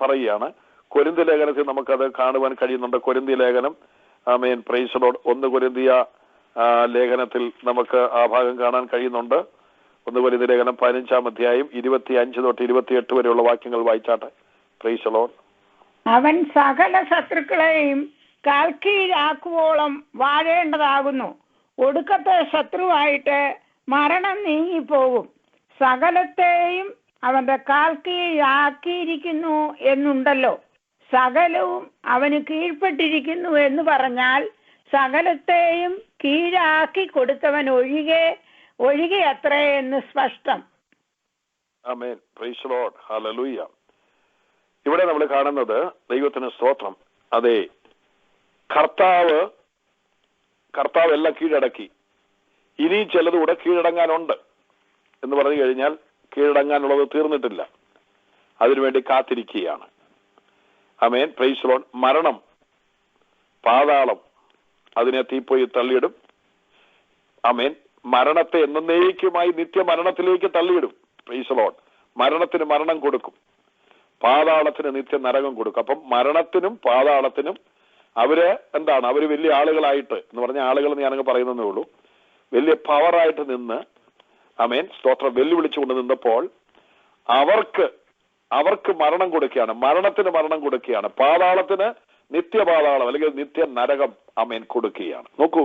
പറയുകയാണ്. കൊരിന്ത്യ ലേഖനത്തിൽ നമുക്കത് കാണുവാൻ കഴിയുന്നുണ്ട്. കൊരിന്ത്യ ലേഖനം ആമേൻ പ്രൈസ് ദി ലോർഡ് 1 കൊരിന്ത്യ ലേഖനത്തിൽ നമുക്ക് ആ ഭാഗം കാണാൻ കഴിയുന്നുണ്ട്. 1 കൊരിന്ത്യ ലേഖനം 15-ാം അധ്യായം 25 തൊട്ട് 28 വരെയുള്ള വാക്യങ്ങൾ വായിച്ചാട്ടെ. Price the Lord. അവൻ സകല ശത്രുക്കളെയും കാൽക്കീഴാക്കുവോളം വാഴേണ്ടതാകുന്നു. ഒടുക്കത്തെ ശത്രുവായിട്ട് മരണം നീങ്ങിപ്പോകും. സകലത്തെയും അവന്റെ കാൽക്കീഴാക്കിയിരിക്കുന്നു എന്നുണ്ടല്ലോ. സകലവും അവന് കീഴ്പ്പെട്ടിരിക്കുന്നു എന്ന് പറഞ്ഞാൽ സകലത്തെയും കീഴാക്കി കൊടുത്തവൻ ഒഴികെ അത്രേ എന്ന് സ്പഷ്ടം. ആമേൻ. Praise the Lord. ഹല്ലേലൂയ. ഇവിടെ നമ്മൾ കാണുന്നത് ദൈവത്തിന് സ്തോത്രം. അതെ, കർത്താവ് എല്ലാം കീഴടക്കി. ഇനി ചിലത് കൂടെ കീഴടങ്ങാനുണ്ട് എന്ന് പറഞ്ഞു കഴിഞ്ഞാൽ കീഴടങ്ങാനുള്ളത് തീർന്നിട്ടില്ല. അതിനുവേണ്ടി കാത്തിരിക്കുകയാണ്. ആമേൻ. Praise the Lord. മരണം, പാതാളം അതിനെ തീപ്പോയി തള്ളിയിടും. ആമേൻ. മരണത്തെ എന്നേക്കുമായി നിത്യമരണത്തിലേക്ക് തള്ളിയിടും. Praise the Lord. മരണത്തിന് മരണം കൊടുക്കും, പാതാളത്തിന് നിത്യ നരകം കൊടുക്കും. അപ്പം മരണത്തിനും പാതാളത്തിനും അവര് എന്താണ്, അവര് വലിയ ആളുകളായിട്ട് എന്ന് പറഞ്ഞ ആളുകൾ ഞാനങ്ങ് പറയുന്നതേ ഉള്ളൂ, വലിയ പവറായിട്ട് നിന്ന് ആമേൻ സ്തോത്രം വെല്ലുവിളിച്ചുകൊണ്ട് നിന്നപ്പോൾ അവർക്ക് മരണം കൊടുക്കുകയാണ്. മരണത്തിന് മരണം കൊടുക്കുകയാണ്. പാതാളത്തിന് നിത്യപാതാളം അല്ലെങ്കിൽ നിത്യ നരകം ആമേൻ കൊടുക്കുകയാണ്. നോക്കൂ,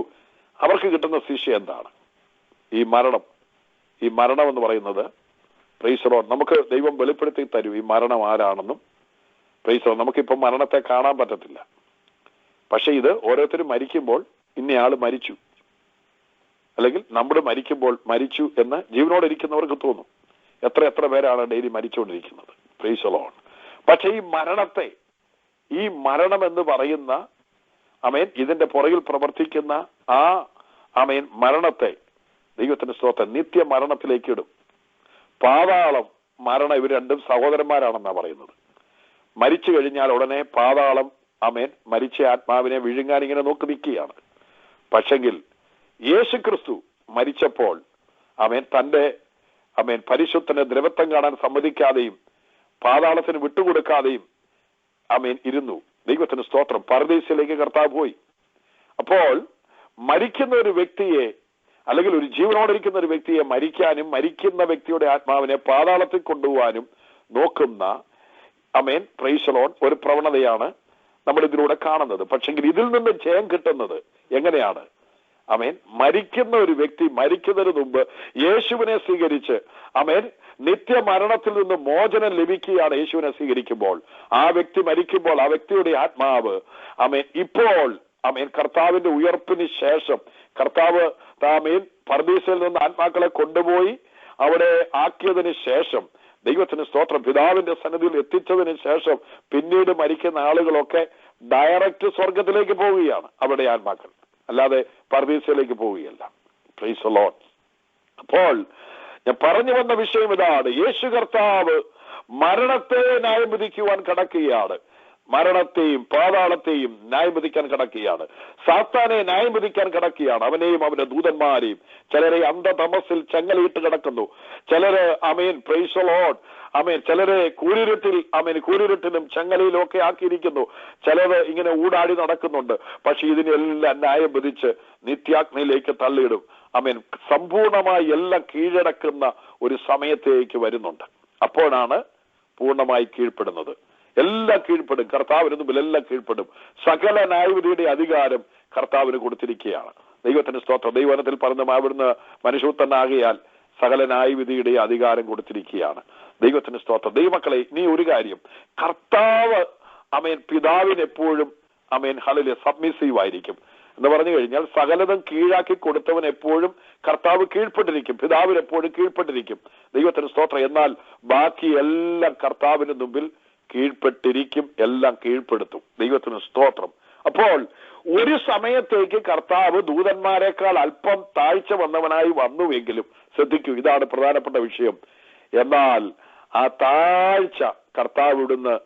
അവർക്ക് കിട്ടുന്ന ശിക്ഷ എന്താണ്? ഈ മരണം എന്ന് പറയുന്നത് പ്രൈസ് ദി ലോർഡ് നമുക്ക് ദൈവം വെളിപ്പെടുത്തി തരും ഈ മരണം ആരാണെന്നും. Praise the Lord. നമുക്കിപ്പം മരണത്തെ കാണാൻ പറ്റത്തില്ല. പക്ഷെ ഇത് ഓരോരുത്തരും മരിക്കുമ്പോൾ ഇന്നയാള് മരിച്ചു അല്ലെങ്കിൽ നമ്മൾ മരിക്കുമ്പോൾ മരിച്ചു എന്ന് ജീവനോടിരിക്കുന്നവർക്ക് തോന്നും. എത്ര പേരാണ് ഡെയിലി മരിച്ചുകൊണ്ടിരിക്കുന്നത്. Praise the Lord. പക്ഷെ ഈ മരണം എന്ന് പറയുന്ന ഇതിന്റെ പുറകിൽ പ്രവർത്തിക്കുന്ന മരണത്തെ ദൈവത്തിന്റെ സ്തോത്രം നിത്യ മരണത്തിലേക്ക് ഇടും. പാതാളം, മരണം, ഇവർ രണ്ടും സഹോദരന്മാരാണെന്നാ പറയുന്നത്. മരിച്ചു കഴിഞ്ഞാൽ ഉടനെ പാതാളം മരിച്ച ആത്മാവിനെ വിഴുങ്ങാൻ ഇങ്ങനെ നോക്കി നിൽക്കുകയാണ്. പക്ഷെങ്കിൽ യേശുക്രിസ്തു മരിച്ചപ്പോൾ തന്റെ പരിശുദ്ധനെ ദ്രവത്വം കാണാൻ സമ്മതിക്കാതെയും പാതാളത്തിന് വിട്ടുകൊടുക്കാതെയും ഇരുന്നു. ദൈവത്തിന് സ്തോത്രം. പരദീസിലേക്ക് കർത്താവ് പോയി. അപ്പോൾ മരിക്കുന്ന ഒരു വ്യക്തിയെ, അല്ലെങ്കിൽ ഒരു ജീവനോടിരിക്കുന്ന ഒരു വ്യക്തിയെ മരിക്കാനും മരിക്കുന്ന വ്യക്തിയുടെ ആത്മാവിനെ പാതാളത്തിൽ കൊണ്ടുപോകാനും നോക്കുന്ന പ്രൈസ് ദി ലോർഡ് ഒരു പ്രവണതയാണ് നമ്മൾ ഇതിലൂടെ കാണുന്നത്. പക്ഷെങ്കിൽ ഇതിൽ നിന്ന് ജയം കിട്ടുന്നത് എങ്ങനെയാണ്? മരിക്കുന്ന ഒരു വ്യക്തി മരിക്കുന്നതിന് മുമ്പ് യേശുവിനെ സ്വീകരിച്ച് നിത്യമരണത്തിൽ നിന്ന് മോചനം ലഭിക്കുകയാണ്. യേശുവിനെ സ്വീകരിക്കുമ്പോൾ ആ വ്യക്തി മരിക്കുമ്പോൾ ആ വ്യക്തിയുടെ ആത്മാവ് ഇപ്പോൾ കർത്താവിന്റെ ഉയർപ്പിന് ശേഷം കർത്താവ് പർദീസയിൽ നിന്ന് ആത്മാക്കളെ കൊണ്ടുപോയി അവിടെ ആക്കിയതിന് ശേഷം ദൈവത്തിന് സ്തോത്രം പിതാവിന്റെ സന്നിധിയിൽ എത്തിച്ചതിന് ശേഷം പിന്നീട് മരിക്കുന്ന ആളുകളൊക്കെ ഡയറക്റ്റ് സ്വർഗത്തിലേക്ക് പോവുകയാണ് അവിടെ ആത്മാക്കൾ, അല്ലാതെ പർദീസയിലേക്ക് പോവുകയല്ല. Praise the Lord. അപ്പോൾ ഞാൻ പറഞ്ഞു വന്ന വിഷയം ഇതാണ്. യേശു കർത്താവ് മരണത്തെ ന്യായം വിധിക്കുവാൻ കടക്കുകയാണ്. മരണത്തെയും പാതാളത്തെയും ന്യായം വിധിക്കാൻ കടക്കുകയാണ്. സാത്താനെ ന്യായം വിധിക്കാൻ കടക്കുകയാണ്. അവനെയും അവന്റെ ദൂതന്മാരെയും. ചിലരെ അന്ധതമസിൽ ചങ്ങലയിട്ട് കിടക്കുന്നു, ചിലര് പ്രൈസ് ദി ലോർഡ് ചിലരെ കൂരിരുട്ടിലും ചങ്ങലയിലും ഒക്കെ ആക്കിയിരിക്കുന്നു, ചിലര് ഇങ്ങനെ ഊടാടി നടക്കുന്നുണ്ട്. പക്ഷെ ഇതിനെല്ലാം ന്യായം വിധിച്ച് നിത്യാഗ്നിയിലേക്ക് തള്ളിയിടും. സമ്പൂർണമായി എല്ലാം കീഴടക്കുന്ന ഒരു സമയത്തേക്ക് വരുന്നുണ്ട്. അപ്പോഴാണ് പൂർണ്ണമായി കീഴ്പ്പെടുന്നത്. എല്ലാം കീഴ്പ്പെടും. കർത്താവിന് മുമ്പിൽ എല്ലാം കീഴ്പ്പെടും. സകല ന്യായവിധിയുടെ അധികാരം കർത്താവിന് കൊടുത്തിരിക്കുകയാണ്. ദൈവത്തിന്റെ സ്തോത്രം. ദൈവവചനത്തിൽ പറഞ്ഞ അവിടുന്ന് മനുഷ്യത്തനാകിയാൽ സകല ന്യായവിധിയുടെ അധികാരം കൊടുത്തിരിക്കുകയാണ്. ദൈവത്തിന്റെ സ്തോത്രം. ദൈവമക്കളെ, നീ ഒരു കാര്യം, കർത്താവ് പിതാവിന് എപ്പോഴും സബ്മിസീവ് ആയിരിക്കും എന്ന് പറഞ്ഞു കഴിഞ്ഞാൽ സകലതും കീഴാക്കി കൊടുത്തവൻ എപ്പോഴും കർത്താവ് കീഴ്പ്പെട്ടിരിക്കും, പിതാവിന് എപ്പോഴും കീഴ്പ്പെട്ടിരിക്കും. ദൈവത്തിന് സ്തോത്രം. എന്നാൽ ബാക്കി എല്ലാം കർത്താവിന് മുമ്പിൽ കീഴ്പ്പെട്ടിരിക്കും, എല്ലാം കീഴ്പ്പെടുത്തും. ദൈവത്തിന് സ്തോത്രം. അപ്പോൾ ഒരു സമയത്തേക്ക് കർത്താവ് ദൂതന്മാരെക്കാൾ അല്പം താഴ്ച വന്നവനായി വന്നുവെങ്കിലും, ശ്രദ്ധിക്കൂ, ഇതാണ് പ്രധാനപ്പെട്ട വിഷയം. എന്നാൽ ആ താഴ്ച കർത്താവ് ഇവിടുന്ന്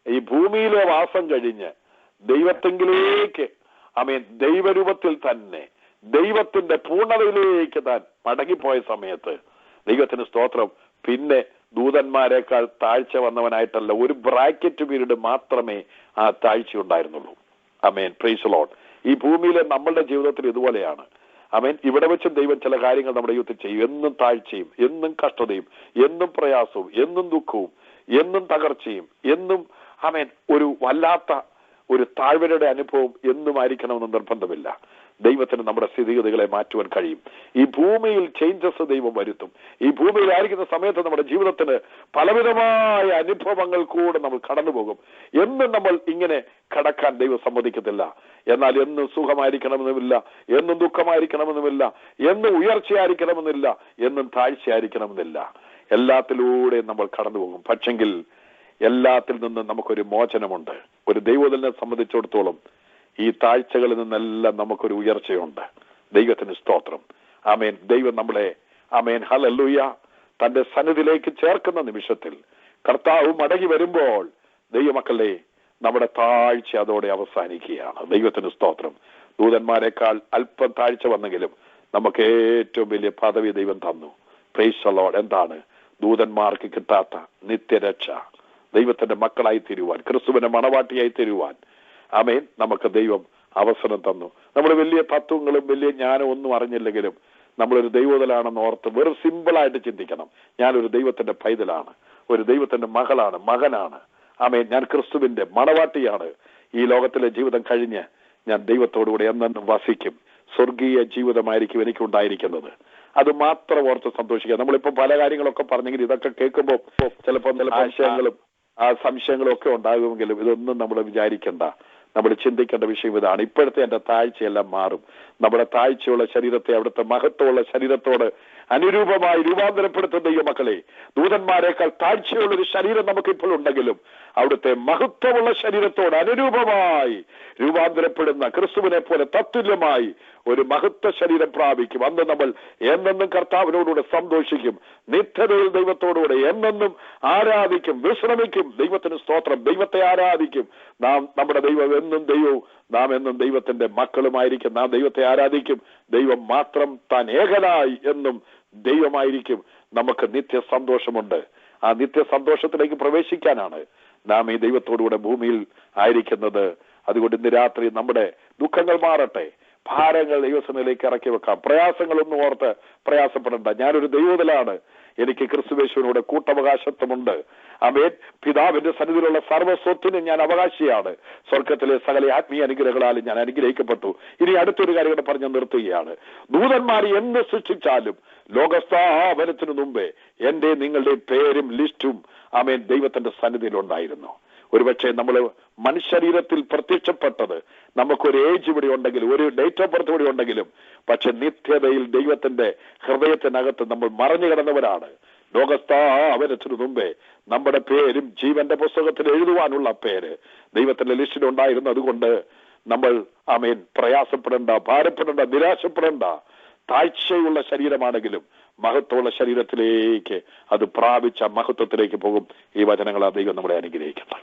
ഈ ഭൂമിയിലെ വാസം കഴിഞ്ഞ് ദൈവത്തെങ്കിലേക്ക് ദൈവരൂപത്തിൽ തന്നെ ദൈവത്തിന്റെ പൂർണ്ണതയിലേക്ക് താൻ മടങ്ങിപ്പോയ സമയത്ത് ദൈവത്തിന് സ്തോത്രം പിന്നെ ദൂതന്മാരെക്കാൾ താഴ്ച വന്നവനായിട്ടല്ല, ഒരു ബ്രാക്കറ്റ് പീരീഡ് മാത്രമേ ആ താഴ്ച ഉണ്ടായിരുന്നുള്ളൂ. Price the Lord. ഈ ഭൂമിയിലെ നമ്മളുടെ ജീവിതത്തിൽ ഇതുപോലെയാണ്. ഇവിടെ വെച്ചും ദൈവം ചില കാര്യങ്ങൾ നമ്മുടെ ജീവിതത്തിൽ ചെയ്യും. എന്നും താഴ്ചയും, എന്നും കഷ്ടതയും, എന്നും പ്രയാസവും, എന്നും ദുഃഖവും, എന്നും തകർച്ചയും, എന്നും ഒരു വല്ലാത്ത ഒരു താഴ്വരയുടെ അനുഭവം എന്നും ആയിരിക്കണമെന്ന് നിർബന്ധമില്ല. ദൈവത്തിന് നമ്മുടെ സ്ഥിതിഗതികളെ മാറ്റുവാൻ കഴിയും. ഈ ഭൂമിയിൽ ചേഞ്ചസ് ദൈവം വരുത്തും. ഈ ഭൂമിയിലായിരിക്കുന്ന സമയത്ത് നമ്മുടെ ജീവിതത്തിന് പലവിധമായ അനുഭവങ്ങൾ കൂടെ നമ്മൾ കടന്നുപോകും. എന്നും നമ്മൾ ഇങ്ങനെ കടക്കാൻ ദൈവം സമ്മതിക്കത്തില്ല. എന്നാൽ എന്നും സുഖമായിരിക്കണമെന്നുമില്ല, എന്നും ദുഃഖമായിരിക്കണമെന്നുമില്ല, എന്നും ഉയർച്ചയായിരിക്കണമെന്നില്ല, എന്നും താഴ്ചയായിരിക്കണമെന്നില്ല. എല്ലാത്തിലൂടെ നമ്മൾ കടന്നുപോകും. പക്ഷെങ്കിൽ എല്ലാത്തിൽ നിന്നും നമുക്കൊരു മോചനമുണ്ട്. ഒരു ദൈവത്തിനെ സംബന്ധിച്ചിടത്തോളം ഈ താഴ്ചകളിൽ നിന്നെല്ലാം നമുക്കൊരു ഉയർച്ചയുണ്ട്. ദൈവത്തിന് സ്തോത്രം. ദൈവം നമ്മളെ ഹല്ലേലൂയ തന്റെ സന്നിധിയിലേക്ക് ചേർക്കുന്ന നിമിഷത്തിൽ കർത്താവ് മടങ്ങി വരുമ്പോൾ ദൈവമക്കളെ നമ്മുടെ താഴ്ച അതോടെ അവസാനിക്കുകയാണ്. ദൈവത്തിന് സ്തോത്രം. ദൂതന്മാരെക്കാൾ അല്പം താഴ്ച വന്നെങ്കിലും നമുക്ക് ഏറ്റവും വലിയ പദവി ദൈവം തന്നു. Price the Lord. എന്താണ്? ദൂതന്മാർക്ക് കിട്ടാത്ത നിത്യരക്ഷ ദൈവത്തിന്റെ മക്കളായി തീരുവാൻ, ക്രിസ്തുവിന്റെ മണവാട്ടിയായി തീരുവാൻ നമുക്ക് ദൈവം അവസരം തന്നു. നമ്മൾ വലിയ തത്വങ്ങളും വലിയ ജ്ഞാനം ഒന്നും അറിഞ്ഞില്ലെങ്കിലും നമ്മളൊരു ദൈവത്തിലാണെന്ന് ഓർത്ത് വെറും സിമ്പിളായിട്ട് ചിന്തിക്കണം. ഞാനൊരു ദൈവത്തിന്റെ പൈതലാണ്, ഒരു ദൈവത്തിന്റെ മകനാണ്. ഞാൻ ക്രിസ്തുവിന്റെ മണവാട്ടിയാണ്. ഈ ലോകത്തിലെ ജീവിതം കഴിഞ്ഞ് ഞാൻ ദൈവത്തോടുകൂടി എന്നെന്നും വസിക്കും. സ്വർഗീയ ജീവിതമായിരിക്കും എനിക്കുണ്ടായിരിക്കുന്നത്. അത് മാത്രം ഓർത്ത് സന്തോഷിക്കുക. നമ്മളിപ്പോ പല കാര്യങ്ങളൊക്കെ പറഞ്ഞെങ്കിൽ ഇതൊക്കെ കേൾക്കുമ്പോൾ ചിലപ്പോൾ ആശയങ്ങളും സംശയങ്ങളും ഒക്കെ ഉണ്ടാകുമെങ്കിലും ഇതൊന്നും നമ്മൾ വിചാരിക്കേണ്ട. നമ്മൾ ചിന്തിക്കേണ്ട വിഷയം ഇതാണ്. ഇപ്പോഴത്തെ എന്റെ താഴ്ചയെല്ലാം മാറും. നമ്മുടെ താഴ്ചയുള്ള ശരീരത്തെ അവിടുത്തെ മഹത്വമുള്ള ശരീരത്തോട് അനുരൂപമായി രൂപാന്തരപ്പെടുത്തുന്ന ദൈവമക്കളെ, ദൂതന്മാരെക്കാൾ താഴ്ചയുള്ളൊരു ശരീരം നമുക്കിപ്പോൾ ഉണ്ടെങ്കിലും അവിടുത്തെ മഹത്വമുള്ള ശരീരത്തോട് അനുരൂപമായി രൂപാന്തരപ്പെടുന്ന ക്രിസ്തുവിനെ പോലെ തത്തുല്യമായി ഒരു മഹത്വ ശരീരം പ്രാപിക്കും. അന്ന് നമ്മൾ എന്നെന്നും കർത്താവിനോടുകൂടെ സന്തോഷിക്കും, നിത്യതയിൽ ദൈവത്തോടുകൂടെ എന്നെന്നും ആരാധിക്കും, വിശ്രമിക്കും. ദൈവത്തിന് സ്തോത്രം. ദൈവത്തെ ആരാധിക്കും. നമ്മുടെ ദൈവം എന്നും ദൈവവും നാം എന്നും ദൈവത്തിന്റെ മക്കളുമായിരിക്കും. നാം ദൈവത്തെ ആരാധിക്കും. ദൈവം മാത്രം താൻ ഏകനായി എന്നും ദൈവമായിരിക്കും. നമുക്ക് നിത്യ സന്തോഷമുണ്ട്. ആ നിത്യ സന്തോഷത്തിലേക്ക് പ്രവേശിക്കാനാണ് നാം ഈ ദൈവത്തോടുകൂടെ ഭൂമിയിൽ ആയിരിക്കുന്നത്. അതുകൊണ്ട് ഇന്ന് രാത്രി നമ്മുടെ ദുഃഖങ്ങൾ മാറട്ടെ, ഭാരങ്ങൾ ദൈവസഭയിലേക്ക് ഇറക്കി വെക്കാം. പ്രയാസങ്ങളൊന്നും ഓർത്ത് പ്രയാസപ്പെടേണ്ട. ഞാനൊരു ദൈവത്തിലാണ്, എനിക്ക് ക്രിസ്തുവേശുവിനോട് കൂട്ടവകാശത്വമുണ്ട്. ആമേൻ. പിതാവിന്റെ സന്നിധിയിലുള്ള സർവ്വസ്വത്തിന് ഞാൻ അവകാശിയാണ്. സ്വർഗത്തിലെ സകല ആത്മീയ അനുഗ്രഹങ്ങളാലും ഞാൻ അനുഗ്രഹിക്കപ്പെട്ടു. ഇനി അടുത്തൊരു കാര്യം കൂടെ പറഞ്ഞ് നിർത്തുകയാണ്. ദൂതന്മാർ എന്ത് സൃഷ്ടിച്ചാലും ലോകസ്ഥാപനത്തിനു മുമ്പേ എന്റെ നിങ്ങളുടെ പേരും ലിസ്റ്റും ആമേൻ ദൈവത്തിന്റെ സന്നിധിയിൽ ഉണ്ടായിരുന്നു. ഒരുപക്ഷെ നമ്മൾ മനുഷ്യരീരത്തിൽ പ്രത്യക്ഷപ്പെട്ടത് നമുക്കൊരു ഏജ് ഇവിടെ ഉണ്ടെങ്കിലും, ഒരു ഡേറ്റ് ഓഫ് ബർത്ത് ഇവിടെ ഉണ്ടെങ്കിലും, പക്ഷെ നിത്യതയിൽ ദൈവത്തിന്റെ ഹൃദയത്തിനകത്ത് നമ്മൾ മറഞ്ഞു കിടന്നവരാണ്. ലോകസ്ഥാപനത്തിനു മുമ്പേ നമ്മുടെ പേരും ജീവന്റെ പുസ്തകത്തിൽ എഴുതുവാനുള്ള പേര് ദൈവത്തിന്റെ ലിസ്റ്റിൽ ഉണ്ടായിരുന്നു. അതുകൊണ്ട് നമ്മൾ ആമേൻ പ്രയാസപ്പെടേണ്ട, ഭാരപ്പെടേണ്ട, നിരാശപ്പെടേണ്ട. താഴ്ചയുള്ള ശരീരമാണെങ്കിലും മഹത്വമുള്ള ശരീരത്തിലേക്ക് അത് പ്രാപിച്ച മഹത്വത്തിലേക്ക് പോകും. ഈ വചനങ്ങൾ ദൈവം നമ്മളെ അനുഗ്രഹിക്കട്ടെ.